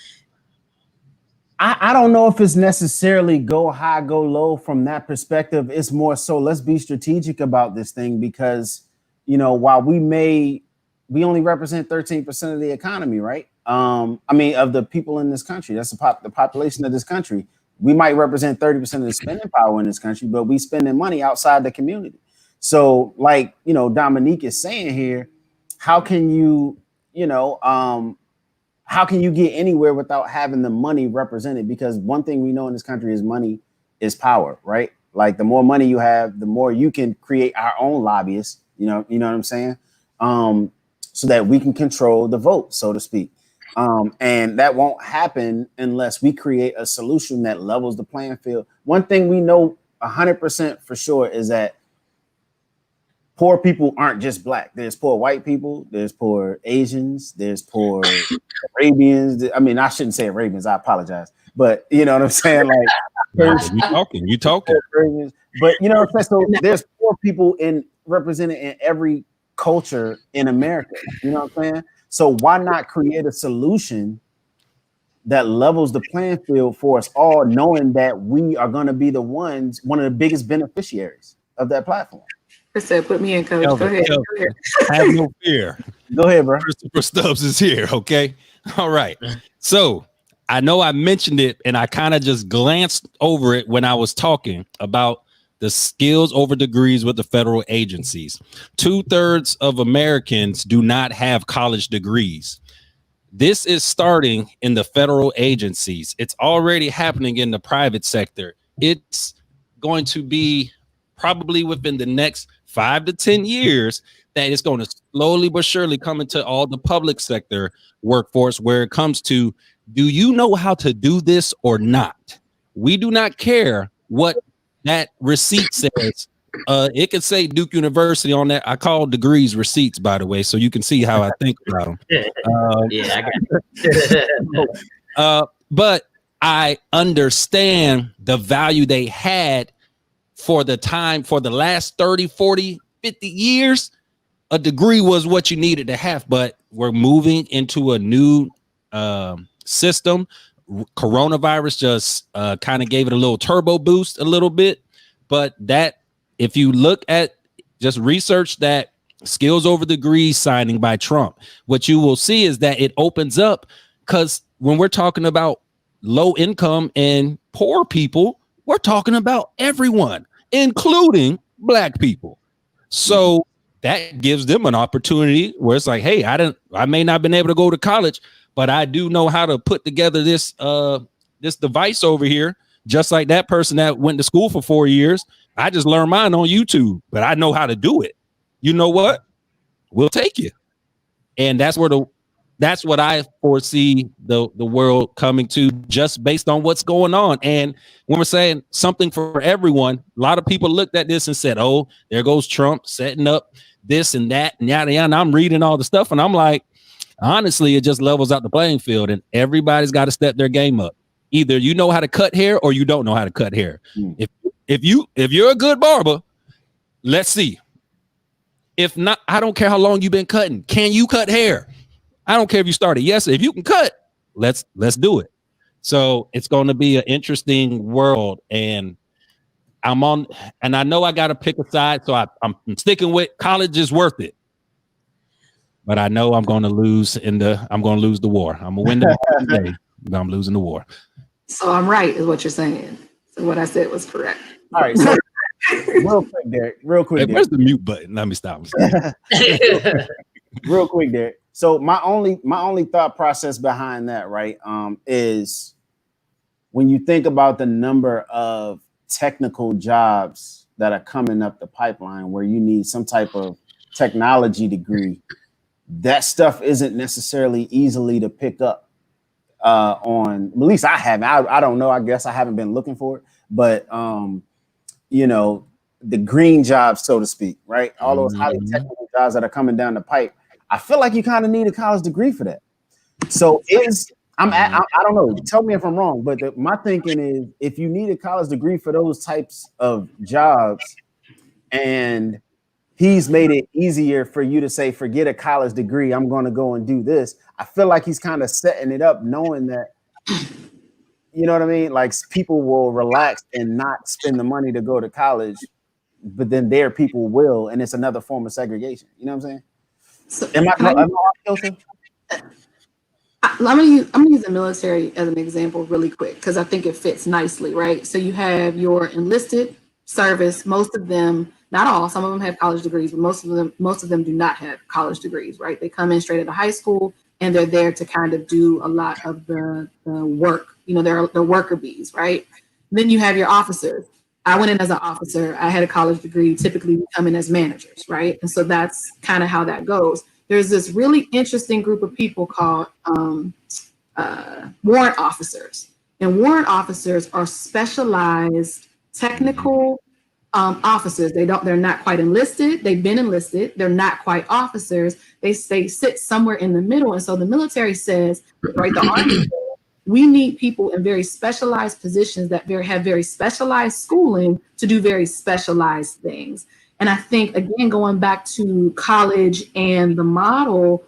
I don't know if it's necessarily go high, go low from that perspective. It's more so let's be strategic about this thing, because, while we only represent 13% of the economy, right? Of the people in this country. That's the population of this country. We might represent 30% of the spending power in this country, but we spending money outside the community. So like, Dominique is saying here, how can you get anywhere without having the money represented? Because one thing we know in this country is money is power, right? Like the more money you have, the more you can create our own lobbyists, you know what I'm saying? So that we can control the vote, so to speak. And that won't happen unless we create a solution that levels the playing field. One thing we know 100% for sure is that poor people aren't just black. There's poor white people, there's poor Asians, there's poor Arabians. I mean, I shouldn't say Arabians, I apologize. But you know what I'm saying? Like you talking. But you know what I'm saying? So there's poor people represented in every culture in America. You know what I'm saying? So why not create a solution that levels the playing field for us all, knowing that we are going to be one of the biggest beneficiaries of that platform? Chris said, "Put me in, coach." Go ahead. Have no fear. Go ahead, bro. Christopher Stubbs is here. Okay. All right. So I know I mentioned it and I kind of just glanced over it when I was talking about the skills over degrees with the federal agencies. 2/3 of Americans do not have college degrees. This is starting in the federal agencies. It's already happening in the private sector. It's going to be probably within the next 5 to 10 years that it's going to slowly but surely come into all the public sector workforce, where it comes to, do you know how to do this or not? We do not care what that receipt says. It could say Duke University on that. I call degrees receipts, by the way, so you can see how I think about them. Yeah, I got but I understand the value they had for the time, for the last 30, 40, 50 years. A degree was what you needed to have, but we're moving into a new system. Coronavirus just kind of gave it a little turbo boost a little bit. But that, if you look at, just research that skills over degrees signing by Trump, what you will see is that it opens up, because when we're talking about low income and poor people, we're talking about everyone, including black people. So that gives them an opportunity where it's like, hey, I may not have been able to go to college, but I do know how to put together this device over here, just like that person that went to school for 4 years. I just learned mine on YouTube, but I know how to do it. You know what? We'll take you. And that's what I foresee the world coming to, just based on what's going on. And when we're saying something for everyone, a lot of people looked at this and said, oh, there goes Trump setting up this and that and yada yada. And I'm reading all the stuff and I'm like, honestly, it just levels out the playing field, and everybody's got to step their game up. Either you know how to cut hair or you don't know how to cut hair. If you're a good barber, let's see. If not, I don't care how long you've been cutting. Can you cut hair? I don't care if you started yesterday. If you can cut, let's do it. So it's going to be an interesting world, and I know I got to pick a side. So I'm sticking with college is worth it. But I know I'm going to lose the war. I'm going to win the day, but I'm losing the war. So I'm right, is what you're saying. So what I said was correct. All right. So real quick, Derek. Hey, where's the mute button? Let me stop. Real quick, Derek. So my only thought process behind that, right, is when you think about the number of technical jobs that are coming up the pipeline where you need some type of technology degree, that stuff isn't necessarily easily to pick up on, at least I haven't. I don't know. I guess I haven't been looking for it, but you know, the green jobs, so to speak, right? All those highly technical jobs that are coming down the pipe, I feel like you kind of need a college degree for that. So I don't know. Tell me if I'm wrong, but my thinking is, if you need a college degree for those types of jobs, and he's made it easier for you to say, forget a college degree, I'm going to go and do this. I feel like he's kind of setting it up, knowing that, you know what I mean? Like, people will relax and not spend the money to go to college, but then their people will, and it's another form of segregation. You know what I'm saying? So, am I guilty? I'm gonna use the military as an example really quick, because I think it fits nicely, right? So you have your enlisted service. Most of them, not all, some of them have college degrees, but most of them do not have college degrees, right? They come in straight out of high school, and they're there to kind of do a lot of the work. You know, they're worker bees, right? Then you have your officers. I went in as an officer. I had a college degree. Typically, we come in as managers, right? And so that's kind of how that goes. there's this really interesting group of people called warrant officers. And warrant officers are specialized technical officers. They're not quite enlisted. They've been enlisted. They're not quite officers. They sit somewhere in the middle. And so the military says, right, the Army says, we need people in very specialized positions that have very specialized schooling to do very specialized things. And I think, again, going back to college and the model,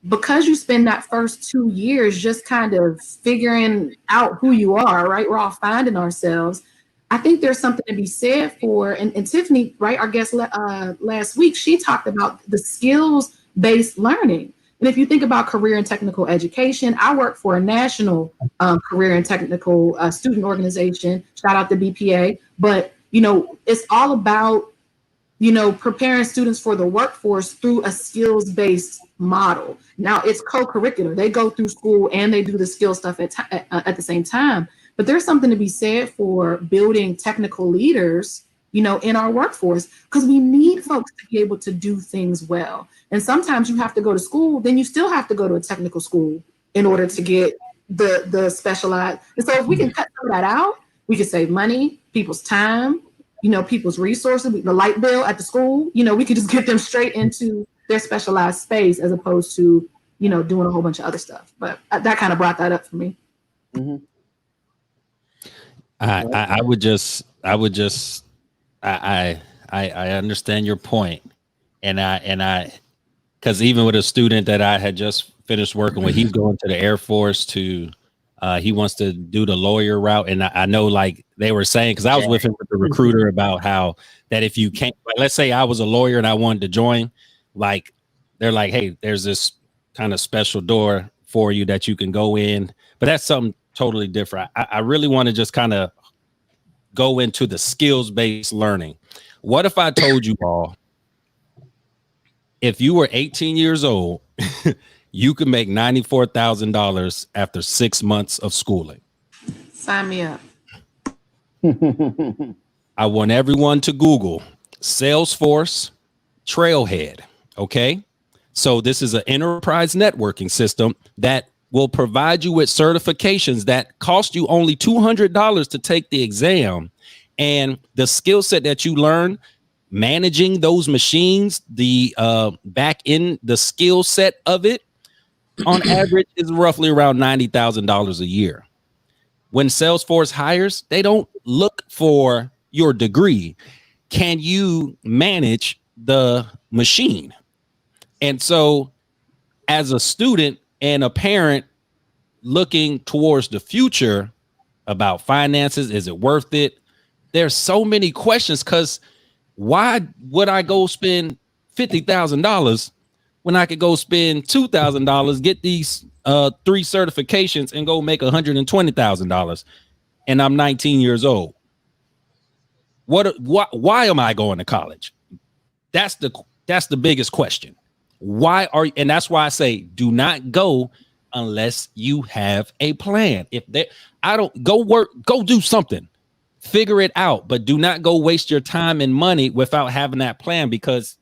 because you spend that first 2 years just kind of figuring out who you are, right? We're all finding ourselves. I think there's something to be said for, and Tiffany, right, our guest last week, she talked about the skills-based learning. And if you think about career and technical education, I work for a national career and technical student organization, shout out to BPA, but, it's all about, preparing students for the workforce through a skills-based model. Now it's co-curricular. They go through school and they do the skill stuff at the same time. But there's something to be said for building technical leaders, in our workforce, because we need folks to be able to do things well. And sometimes you have to go to school, then you still have to go to a technical school in order to get the specialized. And so if we can cut some of that out, we can save money, people's time, people's resources, the light bill at the school, we could just get them straight into their specialized space as opposed to, doing a whole bunch of other stuff. But that kind of brought that up for me. Mm-hmm. I understand your point. And because even with a student that I had just finished working with, he's going to the Air Force he wants to do the lawyer route. And I know, like they were saying, because I was with him with the recruiter about how that if you can't, like, let's say I was a lawyer and I wanted to join, like they're like, hey, there's this kind of special door for you that you can go in. But that's something totally different. I really want to just kind of go into the skills-based learning. What if I told you all, if you were 18 years old, you could make $94,000 after 6 months of schooling? Sign me up. I want everyone to Google Salesforce Trailhead. Okay. So this is an enterprise networking system that will provide you with certifications that cost you only $200 to take the exam. And the skill set that you learn managing those machines, the back in the skill set of it, on average is roughly around $90,000 a year. When Salesforce hires, they don't look for your degree. Can you manage the machine? And so as a student and a parent looking towards the future about finances, is it worth it? There's so many questions, because why would I go spend $50,000 when I could go spend $2,000, get these 3 certifications and go make $120,000, and I'm 19 years old? Why am I going to college? That's the biggest question. And that's why I say do not go unless you have a plan. Go do something, figure it out, but do not go waste your time and money without having that plan. Because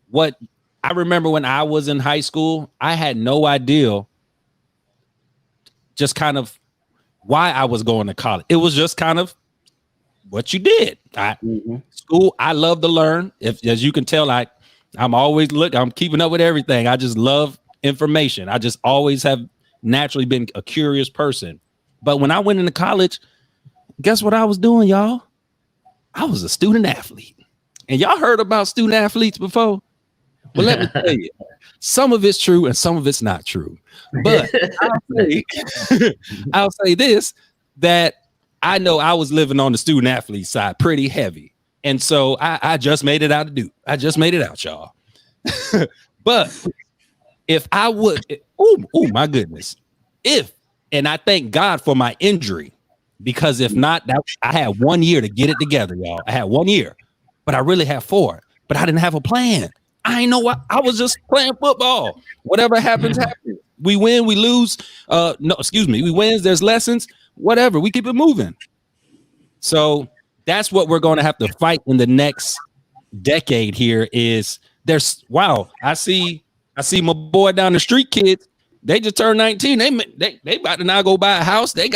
what I remember when I was in high school, I had no idea just kind of why I was going to college. It was just kind of what you did. School, I love to learn. As you can tell, I'm always I'm keeping up with everything. I just love information. I just always have naturally been a curious person. But when I went into college, guess what I was doing, y'all? I was a student athlete. And y'all heard about student athletes before? Well, let me tell you, some of it's true and some of it's not true. But I'll say this, that I know I was living on the student athlete side pretty heavy. And so I just made it out, y'all. But if I would, oh my goodness. And I thank God for my injury, because if not, I had 1 year to get it together, y'all. I had 1 year, but I really had 4, but I didn't have a plan. I ain't know what, I was just playing football. Whatever happens, happens. We win, we lose. We win, there's lessons, whatever. We keep it moving. So that's what we're going to have to fight in the next decade here is I see I see my boy down the street, kids. They just turned 19. They about to now go buy a house. They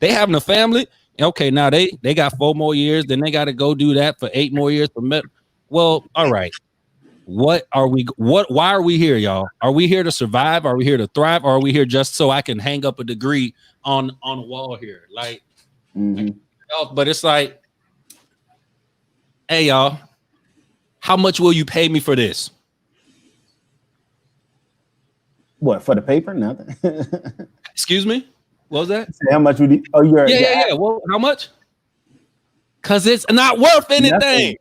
having a family. Okay, now they got 4 more years. Then they got to go do that for 8 more years. Well, all right. Why are we here, y'all? Are we here to survive? Are we here to thrive? Or are we here just so I can hang up a degree on a wall here? Like, but it's like, hey, y'all, how much will you pay me for this? What, for the paper? Nothing. Excuse me? What was that? How much would you? Oh, Yeah. Well, how much? Because it's not worth anything.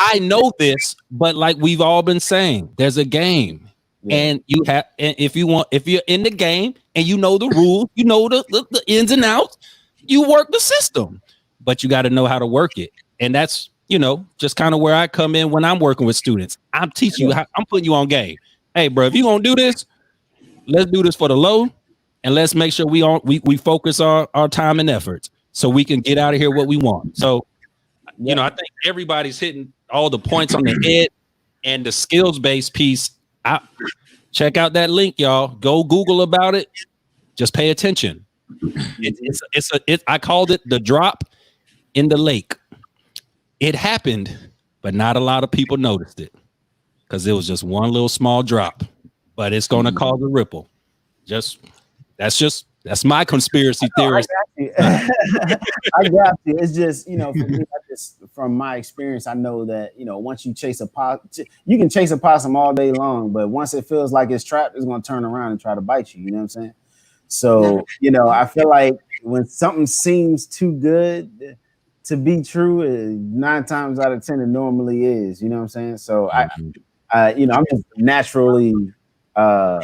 I know this, but like we've all been saying, there's a game, and if you're in the game and you know the rules, you know the ins and outs, you work the system, but you got to know how to work it, and that's just kind of where I come in when I'm working with students. I'm teaching you how. I'm putting you on game. Hey, bro, if you're gonna do this, let's do this for the low, and let's make sure we focus our time and efforts so we can get out of here what we want. So, I think everybody's hitting all the points on the head, and the skills-based piece. Check out that link, y'all. Go Google about it. Just pay attention. I called it the drop in the lake. It happened, but not a lot of people noticed it because it was just one little small drop. But it's going to cause a ripple. That's my conspiracy theory. I got you. It's just, for me, from my experience, I know that, once you chase a possum, you can chase a possum all day long, but once it feels like it's trapped, it's going to turn around and try to bite you. You know what I'm saying? So, I feel like when something seems too good to be true, 9 times out of 10, it normally is. You know what I'm saying? So I'm just naturally a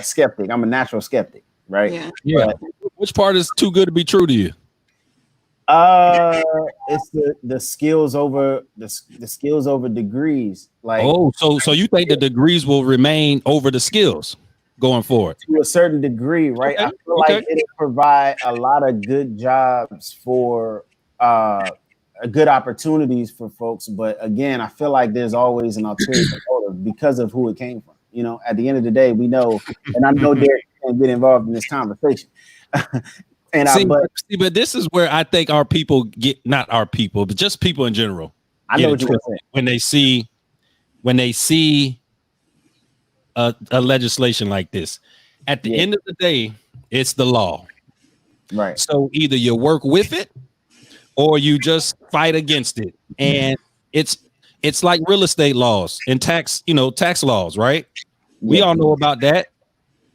skeptic. I'm a natural skeptic. Right. Yeah. Which part is too good to be true to you? It's the skills over the skills over degrees. Like, so you think the degrees will remain over the skills going forward to a certain degree, right? I feel like it provide a lot of good jobs for good opportunities for folks. But again, I feel like there's always an ulterior motive because of who it came from. At the end of the day, we know, and I know Derek can't get involved in this conversation. But this is where I think our people not our people, but just people in general. I know what you're saying. When they see a legislation like this, at the end of the day, it's the law. Right. So either you work with it or you just fight against it. And it's like real estate laws and tax laws, right? We all know about that.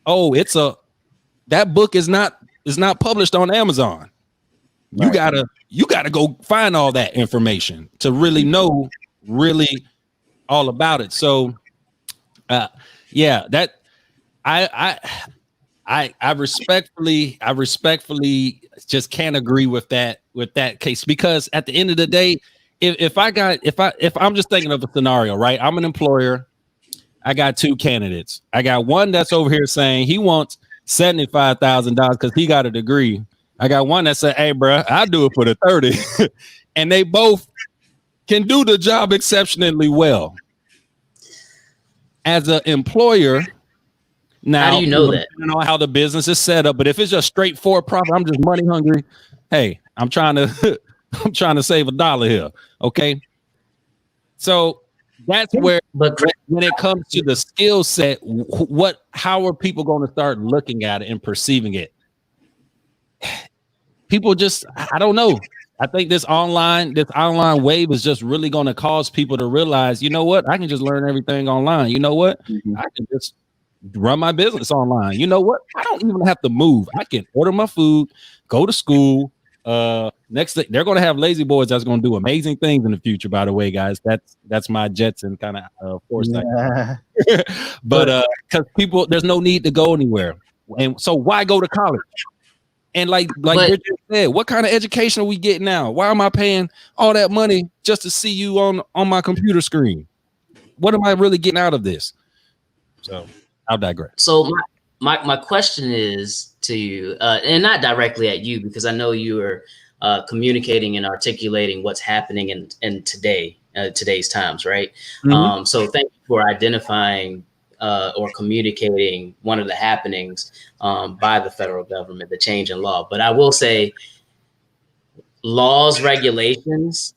That book is not published on Amazon. Right. You gotta go find all that information to really know all about it. So that I respectfully just can't agree with that case, because at the end of the day, if I'm just thinking of a scenario, right? I'm an employer. I got 2 candidates. I got one that's over here saying he wants $75,000 because he got a degree. I got one that said, "Hey, bro, I'll do it for the 30," and they both can do the job exceptionally well. As an employer, now how do you know that? I don't know how the business is set up, but if it's just straightforward profit, I'm just money hungry. Hey, I'm trying to save $1 here. Okay, so that's where. But when it comes to the skill set, how are people going to start looking at it and perceiving it? People just, I don't know. I think this online wave is just really going to cause people to realize, you know what? I can just learn everything online. You know what? I can just run my business online. You know what? I don't even have to move. I can order my food, go to school. Next thing, they're going to have lazy boys that's going to do amazing things in the future. By the way, guys, that's my Jetson kind of foresight. But because people, there's no need to go anywhere, and so why go to college? And like Bridget said, what kind of education are we getting now? Why am I paying all that money just to see you on my computer screen? What am I really getting out of this? So I'll digress. So my question is to you, and not directly at you, because I know you are communicating and articulating what's happening in today's times, right? Mm-hmm. So thank you for identifying or communicating one of the happenings by the federal government, the change in law. But I will say laws, regulations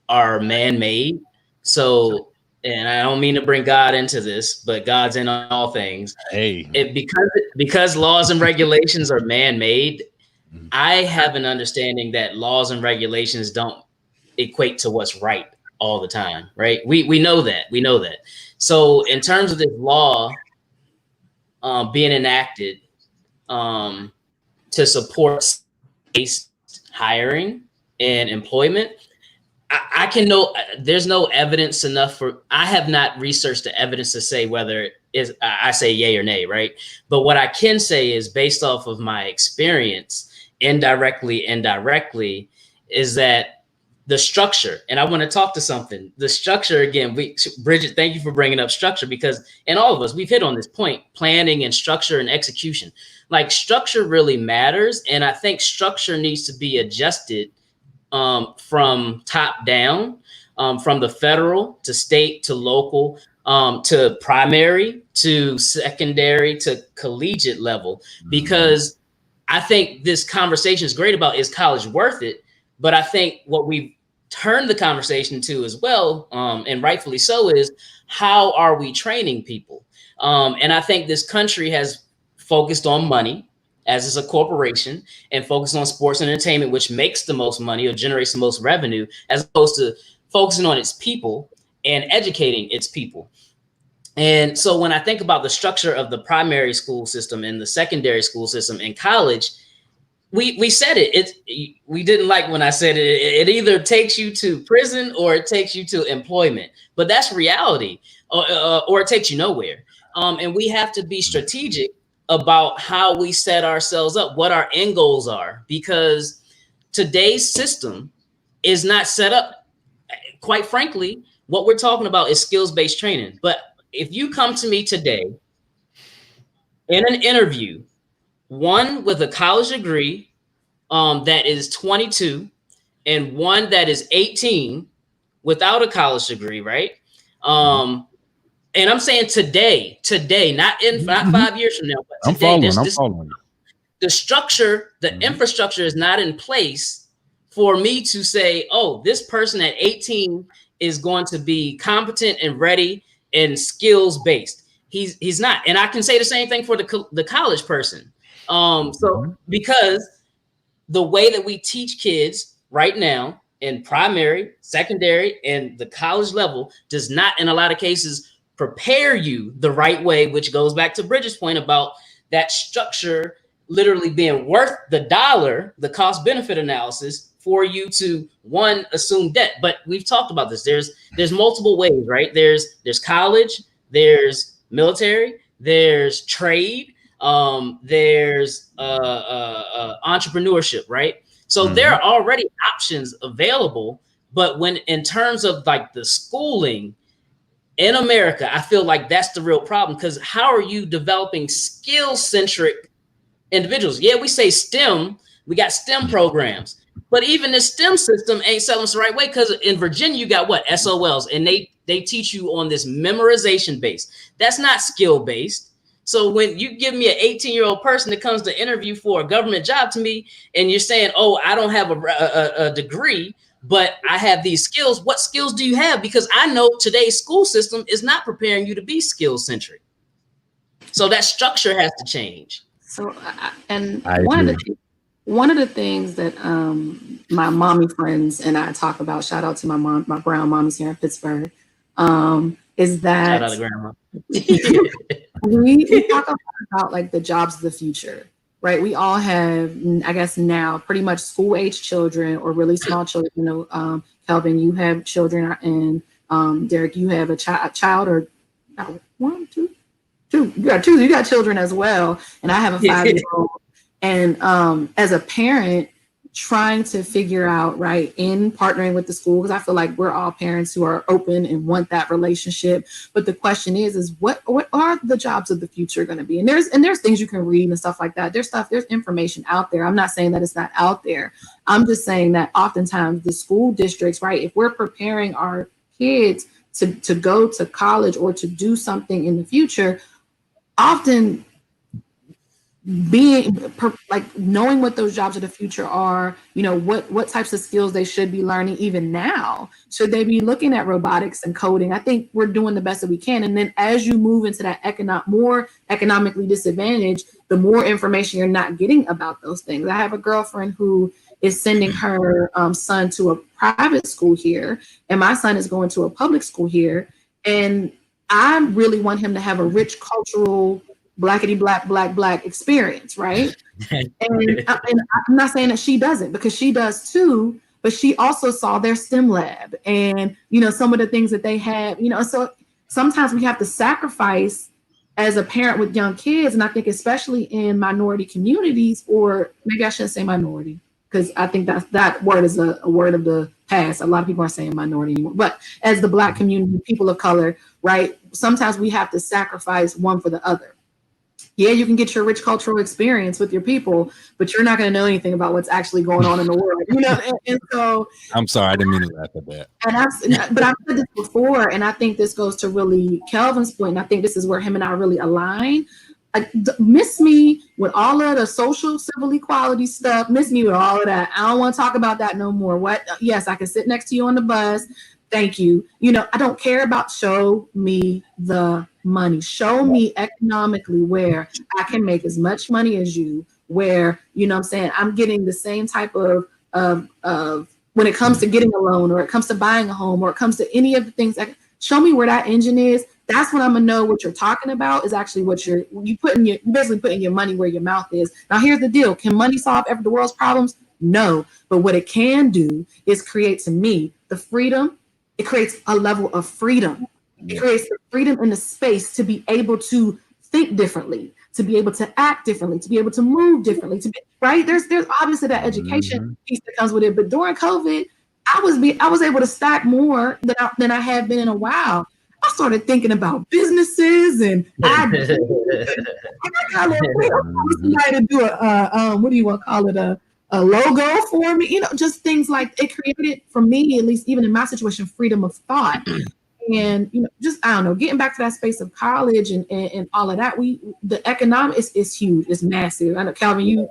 are man-made. So, and I don't mean to bring God into this, but God's in all things. Hey, Because laws and regulations are man-made, I have an understanding that laws and regulations don't equate to what's right all the time, right? We know that. We know that. So in terms of this law being enacted to support based hiring and employment, I can know there's no evidence enough for, I have not researched the evidence to say whether I say yay or nay, right? But what I can say is based off of my experience, indirectly, is that the structure, and I want to talk to something, the structure again, Bridget, thank you for bringing up structure, because in all of us, we've hit on this point, planning and structure and execution. Like structure really matters. And I think structure needs to be adjusted from top down, from the federal to state to local, to primary to secondary to collegiate level, because I think this conversation is great about, is college worth it? But I think what we've turned the conversation to as well, and rightfully so, is how are we training people? And I think this country has focused on money, as is a corporation, and focused on sports and entertainment, which makes the most money or generates the most revenue, as opposed to focusing on its people and educating its people. And so when I think about the structure of the primary school system and the secondary school system in college, we said it. We didn't like when I said it. It either takes you to prison or it takes you to employment. But that's reality, or it takes you nowhere. And we have to be strategic about how we set ourselves up, what our end goals are, because today's system is not set up. Quite frankly, what we're talking about is skills-based training. But if you come to me today in an interview, one with a college degree that is 22 and one that is 18 without a college degree, right? And I'm saying today, not 5 years from now, but today. I'm following. The structure, the infrastructure is not in place for me to say, oh, this person at 18 is going to be competent and ready and skills based. He's not. And I can say the same thing for the college person. So because the way that we teach kids right now in primary, secondary, and the college level does not, in a lot of cases, prepare you the right way, which goes back to Bridget's point about that structure literally being worth the dollar, the cost benefit analysis for you to, one, assume debt. But we've talked about this. There's multiple ways, right? There's college, there's military, there's trade, there's entrepreneurship, right? So there are already options available. But when in terms of like the schooling in America, I feel like that's the real problem, because how are you developing skill-centric individuals? Yeah, we say STEM, we got STEM programs, but even the STEM system ain't selling us the right way, because in Virginia, you got what? SOLs, and they teach you on this memorization base. That's not skill-based. So when you give me an 18-year-old person that comes to interview for a government job to me, and you're saying, oh, I don't have a degree, but I have these skills. What skills do you have? Because I know today's school system is not preparing you to be skill-centric. So that structure has to change. So, and one of the things that my mommy friends and I talk about, shout out to my mom, my brown mommies here in Pittsburgh, is that Shout out to grandma. we talk about like the jobs of the future, right? We all have, I guess now, pretty much school-age children or really small children. You know, Kelvin, you have children, and Derek, you have a child, or one, two. You got children as well, and I have a 5-year-old. And as a parent, trying to figure out, right, in partnering with the school, because I feel like we're all parents who are open and want that relationship. But the question is what are the jobs of the future going to be? And there's things you can read and stuff like that. There's information out there. I'm not saying that it's not out there. I'm just saying that oftentimes the school districts, right, if we're preparing our kids to go to college or to do something in the future, often like knowing what those jobs of the future are, what types of skills they should be learning even now. Should they be looking at robotics and coding? I think we're doing the best that we can. And then as you move into that more economically disadvantaged, the more information you're not getting about those things. I have a girlfriend who is sending her son to a private school here, and my son is going to a public school here. And I really want him to have a rich cultural blackity black experience, right? and I'm not saying that she doesn't, because she does too, but she also saw their STEM lab and some of the things that they have, so sometimes we have to sacrifice as a parent with young kids. And I think especially in minority communities, or maybe I shouldn't say minority, because I think that word is a word of the past. A lot of people aren't saying minority anymore, but as the Black community, people of color, right? Sometimes we have to sacrifice one for the other. Yeah, you can get your rich cultural experience with your people, but you're not going to know anything about what's actually going on in the world, and so I'm sorry, I didn't mean to laugh at that. But I've said this before, and I think this goes to really Kelvin's point, and I think this is where him and I really align. Miss me with all of the social civil equality stuff. Miss me with all of that. I don't want to talk about that no more. What? Yes, I can sit next to you on the bus. Thank you. I don't care about show me the money. Show me economically where I can make as much money as you, where, I'm saying, I'm getting the same type of when it comes to getting a loan, or it comes to buying a home, or it comes to any of the things. Show me where that engine is. That's when I'm gonna know what you're talking about is actually what you're basically putting your money where your mouth is. Now, here's the deal. Can money solve the world's problems? No. But what it can do is create, to me, the freedom. It creates a level of freedom. It creates the freedom in the space to be able to think differently, to be able to act differently, to be able to move differently, right? There's obviously that education piece that comes with it. But during COVID, I was able to stack more than I had been in a while. I started thinking about businesses, and I somebody to do what do you want to call it, a logo for me, just things like it created for me, at least even in my situation, freedom of thought. And just I don't know, getting back to that space of college and all of that, the economics is huge, it's massive. I know, Calvin,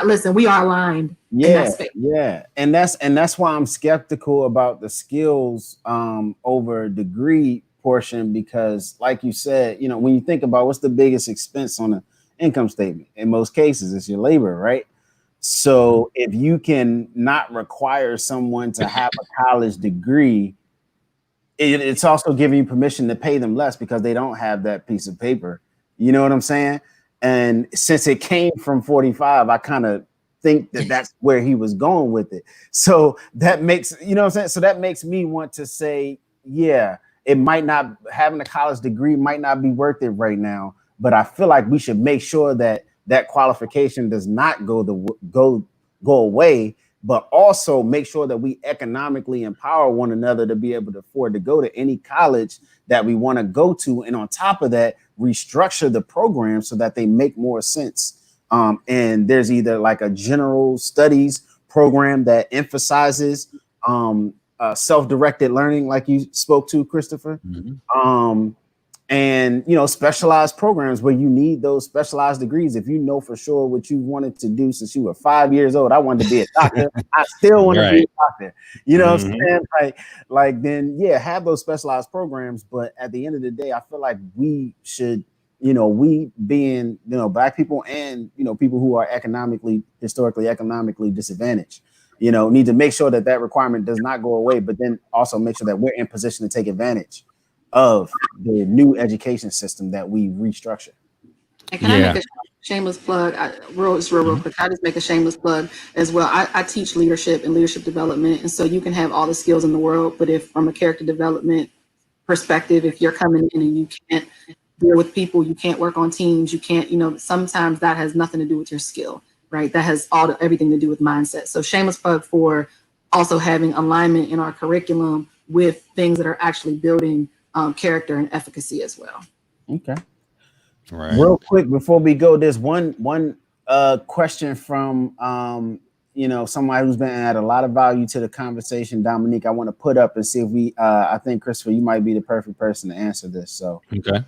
listen, we are aligned. Yeah, and that's why I'm skeptical about the skills over degree portion, because like you said, when you think about what's the biggest expense on the income statement, in most cases it's your labor, right? So if you can not require someone to have a college degree, it's also giving you permission to pay them less because they don't have that piece of paper. You know what I'm saying? And since it came from 45, I kind of think that's where he was going with it. So that makes, what I'm saying? So that makes me want to say, yeah, it might not, having a college degree might not be worth it right now, but I feel like we should make sure that qualification does not go away, but also make sure that we economically empower one another to be able to afford to go to any college that we want to go to. And on top of that, restructure the program so that they make more sense. And there's either like a general studies program that emphasizes self-directed learning, like you spoke to, Christopher. And specialized programs where you need those specialized degrees. If you know for sure what you wanted to do since you were 5 years old, I wanted to be a doctor. I still want to be a doctor. What I'm saying? Like then, yeah, have those specialized programs. But at the end of the day, I feel like we should, we being, Black people and, people who are historically economically disadvantaged, need to make sure that requirement does not go away, but then also make sure that we're in position to take advantage of the new education system that we restructure. And can I make a shameless plug? Real quick. I just make a shameless plug as well. I teach leadership and leadership development, and so you can have all the skills in the world, but if from a character development perspective, if you're coming in and you can't deal with people, you can't work on teams, you can't, sometimes that has nothing to do with your skill, right? That has everything to do with mindset. So shameless plug for also having alignment in our curriculum with things that are actually building character and efficacy as well. Okay. Right. Real quick before we go, there's one question from somebody who's been add a lot of value to the conversation, Dominique, I want to put up and see if we I think Christopher, you might be the perfect person to answer this. So Okay.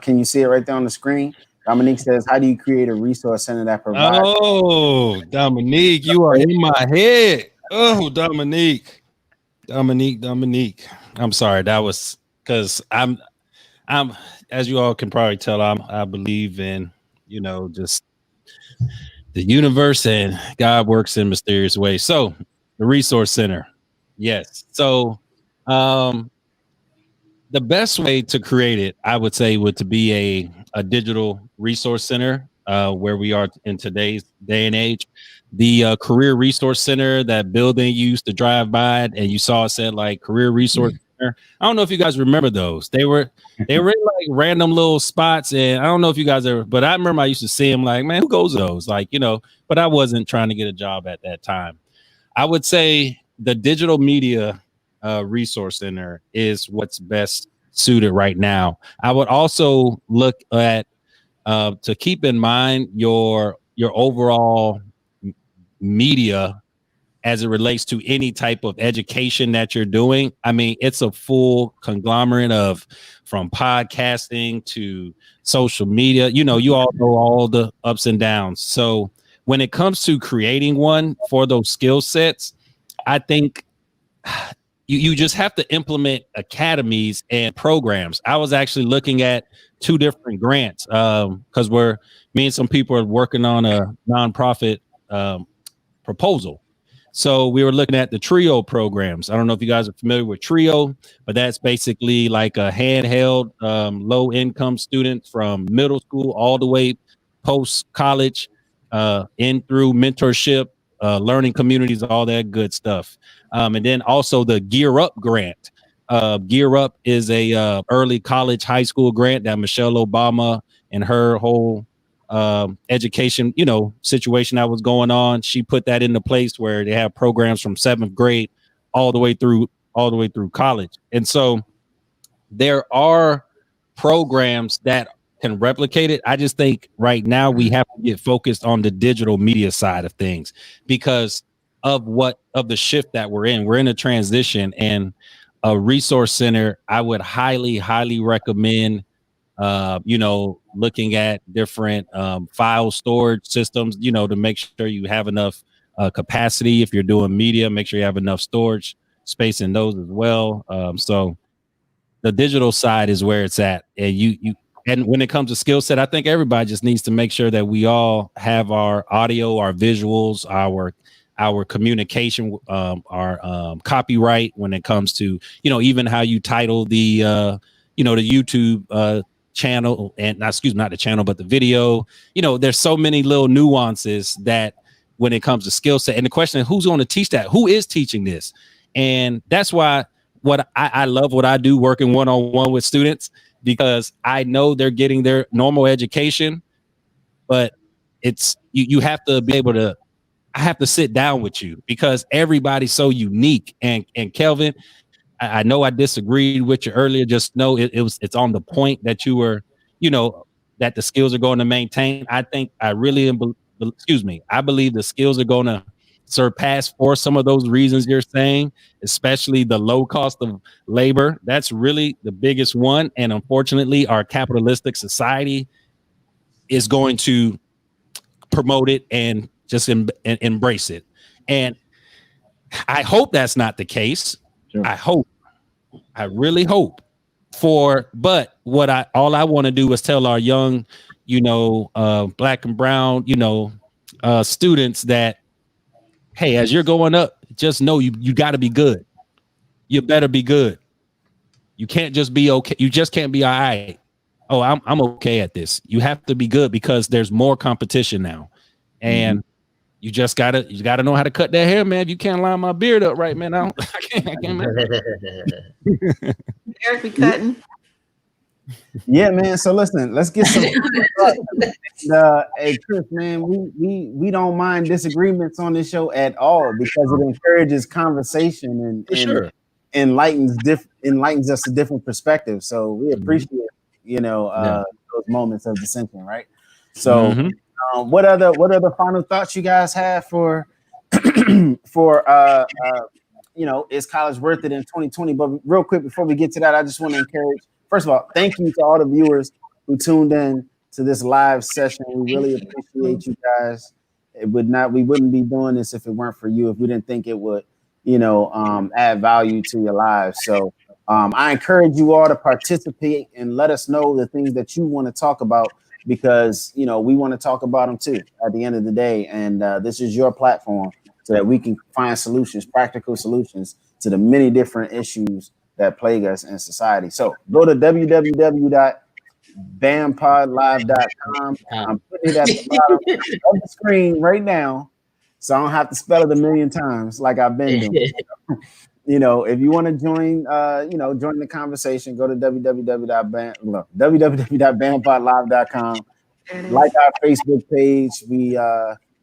Can you see it right there on the screen? Dominique says, how do you create a resource center that provides? Oh, Dominique, you are in my head. Oh, Dominique. I'm sorry. That was because I'm as you all can probably tell, I believe in, just the universe, and God works in mysterious ways. So the resource center. Yes. So the best way to create it, I would say, would to be a digital resource center, where we are in today's day and age. The career resource center, that building you used to drive by and you saw it said like career resource center. I don't know if you guys remember those. They were in like random little spots, and I don't know if you guys ever, but I remember I used to see them like, man, who goes to those? Like, but I wasn't trying to get a job at that time. I would say the digital media resource center is what's best suited right now. I would also look at to keep in mind your overall media as it relates to any type of education that you're doing. I mean, it's a full conglomerate of from podcasting to social media. You all know all the ups and downs. So when it comes to creating one for those skill sets, I think you just have to implement academies and programs. I was actually looking at 2 different grants because me and some people are working on a nonprofit proposal. So we were looking at the TRIO programs. I don't know if you guys are familiar with TRIO, but that's basically like a handheld low income students from middle school all the way post college in through mentorship, learning communities, all that good stuff. And then also the Gear Up grant. Gear Up is a early college, high school grant that Michelle Obama and her whole education, situation that was going on. She put that into place where they have programs from 7th grade all the way through college. And so there are programs that can replicate it. I just think right now we have to get focused on the digital media side of things because of the shift that we're in. We're in a transition, and a resource center, I would highly, highly recommend looking at different file storage systems, to make sure you have enough capacity. If you're doing media, make sure you have enough storage space in those as well. So the digital side is where it's at. And and when it comes to skill set, I think everybody just needs to make sure that we all have our audio, our visuals, our communication, our copyright when it comes to, even how you title the, the YouTube channel, and not the channel, but the video. There's so many little nuances that when it comes to skill set, and the question is, who's going to teach that? Who is teaching this? And that's why I love what I do, working one-on-one with students, because I know they're getting their normal education, but it's you have to be able to. I have to sit down with you because everybody's so unique. And Kelvin, I know I disagreed with you earlier. Just know it's on the point that you were, that the skills are going to maintain. I think I believe the skills are going to surpass for some of those reasons you're saying, especially the low cost of labor. That's really the biggest one. And unfortunately, our capitalistic society is going to promote it and just embrace it. And I hope that's not the case. Sure. I really hope but all I want to do is tell our young, black and brown, students that, hey, as you're going up, just know you got to be good. You better be good. You can't just be okay. You just can't be all right. Oh, I'm okay at this. You have to be good because there's more competition now. And you just gotta know how to cut that hair, man. You can't line my beard up right, man. I can't Eric be cutting. Yeah, man. So listen, let's get some. Hey, Chris, man, we don't mind disagreements on this show at all because it encourages conversation and enlightens us a different perspective. So we appreciate those moments of dissension, right? So What other final thoughts you guys have for for is college worth it in 2020? But real quick before we get to that, I just want to encourage. First of all, thank you to all the viewers who tuned in to this live session. We really appreciate you guys. We wouldn't be doing this if it weren't for you. If we didn't think it would, add value to your lives. So I encourage you all to participate and let us know the things that you want to talk about, because we want to talk about them too at the end of the day. And this is your platform so that we can find solutions, practical solutions to the many different issues that plague us in society. So go to www.bampodlive.com. I'm putting it at the bottom of the screen right now, so I don't have to spell it a million times like I've been doing. If you want to join, join the conversation, go to www.bampodlive.com. Like our Facebook page. We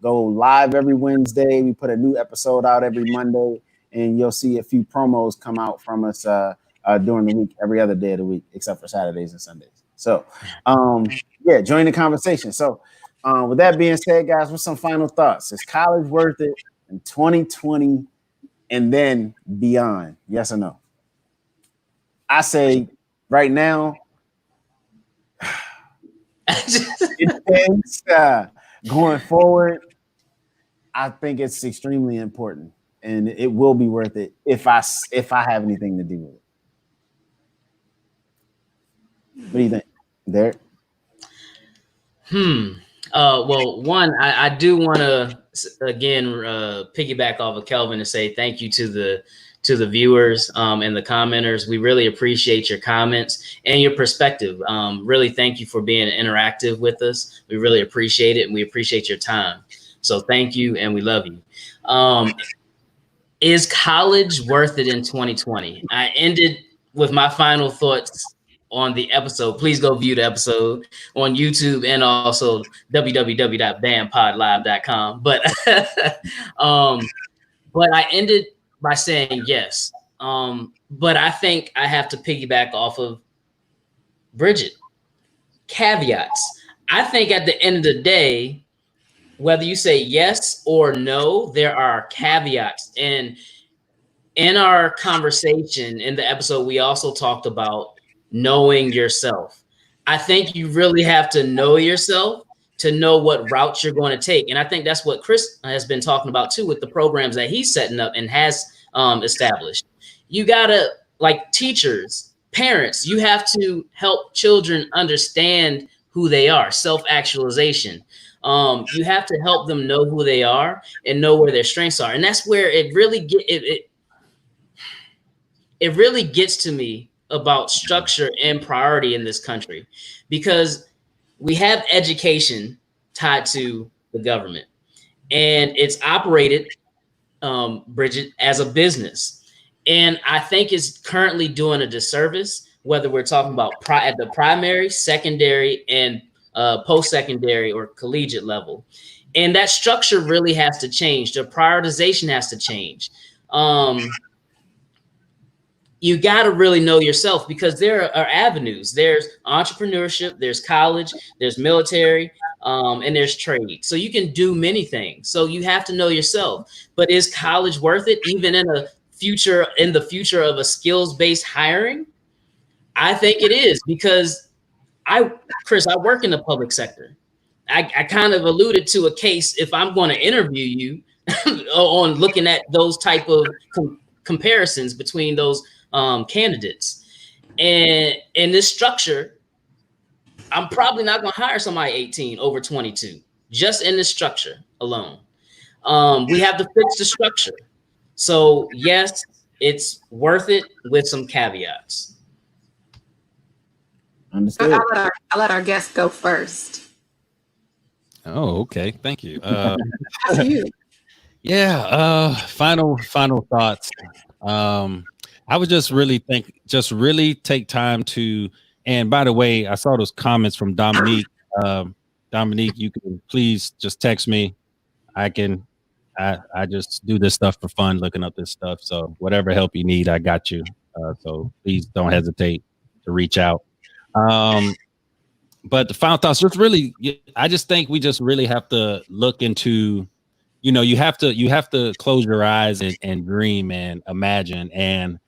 go live every Wednesday. We put a new episode out every Monday, and you'll see a few promos come out from us during the week, every other day of the week, except for Saturdays and Sundays. So, join the conversation. So, with that being said, guys, what's some final thoughts? Is college worth it in 2020 and then beyond? Yes or no? I say right now, it depends. Going forward, I think it's extremely important, and it will be worth it if I have anything to do with it. What do you think, Derek? Well, one, I do want to again piggyback off of Kelvin and say thank you to the viewers and the commenters. We really appreciate your comments and your perspective. Really thank you for being interactive with us. We really appreciate it, and we appreciate your time. So thank you, and we love you. Is college worth it in 2020? I ended with my final thoughts on the episode. Please go view the episode on YouTube and also www.bampodlive.com. But I ended by saying yes. But I think I have to piggyback off of Bridget. Caveats. I think at the end of the day, whether you say yes or no, there are caveats. And in our conversation in the episode, we also talked about knowing yourself. I think you really have to know yourself to know what route you're going to take. And I think that's what Chris has been talking about too with the programs that he's setting up and has established. You gotta, like teachers, parents, you have to help children understand who they are, self-actualization. You have to help them know who they are and know where their strengths are. And that's where it really it really gets to me about structure and priority in this country, because we have education tied to the government, and it's operated, Bridget, as a business. And I think it's currently doing a disservice, whether we're talking about at the primary, secondary, and post-secondary or collegiate level. And that structure really has to change. The prioritization has to change. You got to really know yourself, because there are avenues. There's entrepreneurship, there's college, there's military, and there's trade. So you can do many things. So you have to know yourself. But is college worth it, even in the future of a skills-based hiring? I think it is, because Chris, I work in the public sector. I kind of alluded to a case, if I'm going to interview you on looking at those type of comparisons between those candidates. And in this structure, I'm probably not going to hire somebody 18 over 22, just in this structure alone. We have to fix the structure. So yes, it's worth it with some caveats. Understood. I'll let our guest go first. Oh, okay. Thank you. After you. Yeah. Final thoughts. I would just really take time to, and by the way, I saw those comments from Dominique. Dominique, you can please just text me. I just do this stuff for fun, looking up this stuff. So whatever help you need, I got you. So please don't hesitate to reach out. but the final thoughts, just really, I just think we just really have to look into, you have to close your eyes and dream and imagine and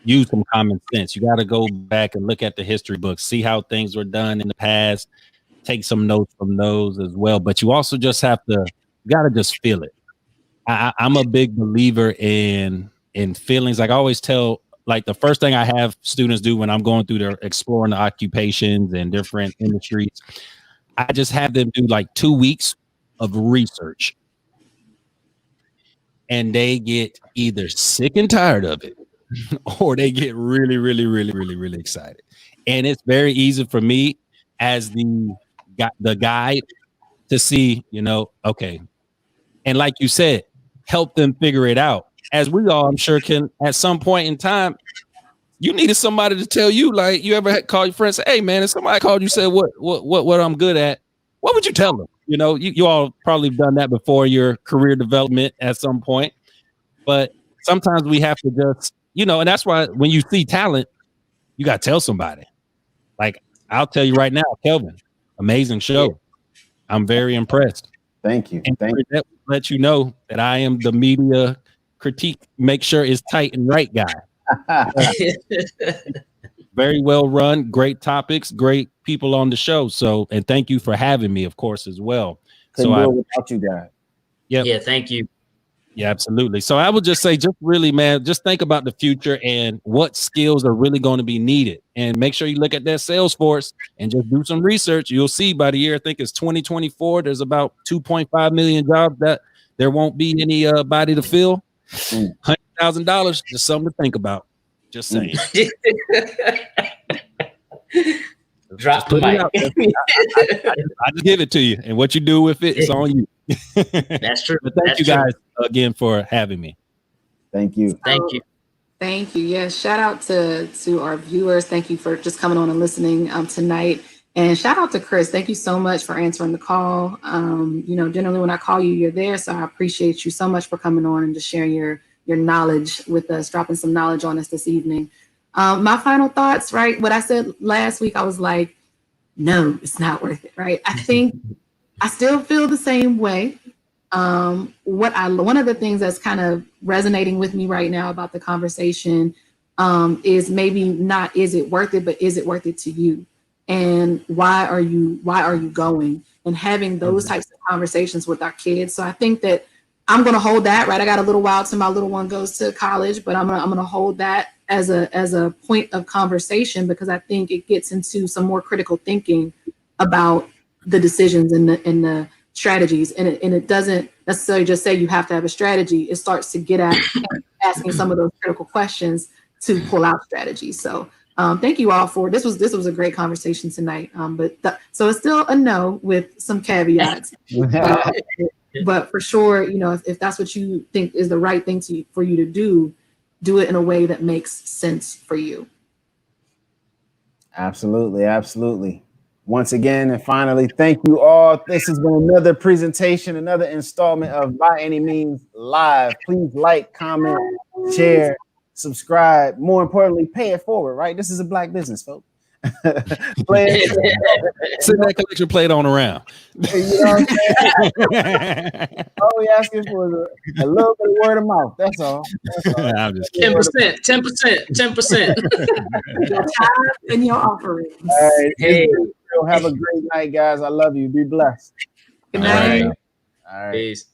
use some common sense. You got to go back and look at the history books, see how things were done in the past, take some notes from those as well. But you also just have to, you got to just feel it. I'm a big believer in feelings. Like I always tell, like the first thing I have students do when I'm going through their exploring the occupations and different industries, I just have them do like 2 weeks of research. And they get either sick and tired of it or they get really, really, really, really, really excited. And it's very easy for me as the guide to see, okay. And like you said, help them figure it out. As we all, I'm sure, can at some point in time, you needed somebody to tell you, like, you ever call your friend and say, hey man, if somebody called you, said what I'm good at, what would you tell them? You all probably done that before your career development at some point, but sometimes we have to just, and that's why when you see talent, you got to tell somebody. Like, I'll tell you right now, Kelvin, amazing show. I'm very impressed. Thank you. And Thank you. that will let you know that I am the media critique, make sure it's tight and right guy. Very well run, great topics, great people on the show. So, and thank you for having me, of course, as well. Couldn't do it without you guys. Yeah, thank you. Yeah, absolutely. So I would just say, just really, man, just think about the future and what skills are really going to be needed. And make sure you look at that Salesforce and just do some research. You'll see by the year, I think it's 2024, there's about 2.5 million jobs that there won't be anybody to fill. $100,000, just something to think about. Just saying. Drop the mic. I just give it to you, and what you do with it is on you. That's true. But thank you guys again for having me. Thank you. Thank you. Thank you. Yes. Shout out to our viewers. Thank you for just coming on and listening tonight. And shout out to Chris. Thank you so much for answering the call. Generally when I call you, you're there. So I appreciate you so much for coming on and just sharing your knowledge with us, dropping some knowledge on us this evening. My final thoughts, right? What I said last week, I was like, no, it's not worth it, right? I think I still feel the same way. One of the things that's kind of resonating with me right now about the conversation is maybe not, is it worth it, but is it worth it to you? And why are you going? And having those types of conversations with our kids. So I think that I'm going to hold that, right? I got a little while till my little one goes to college, but I'm going to hold that as a point of conversation, because I think it gets into some more critical thinking about the decisions and the strategies. And it doesn't necessarily just say you have to have a strategy. It starts to get at asking some of those critical questions to pull out strategies. So thank you all for this was a great conversation tonight. So it's still a no with some caveats. But for sure, if that's what you think is the right thing for you to do it in a way that makes sense for you. Absolutely. Absolutely. Once again, and finally, thank you all. This has been another presentation, another installment of By Any Means Live. Please like, comment, share, subscribe. More importantly, pay it forward, right? This is a Black business, folks. Play it. Send that collection plate on around. You know what I'm saying? All we asking for is a little bit of word of mouth. That's all. I'm just kidding. 10%. Your time and your offering. All right. Hey. Have a great night, guys. I love you. Be blessed. Good night. All right. Peace.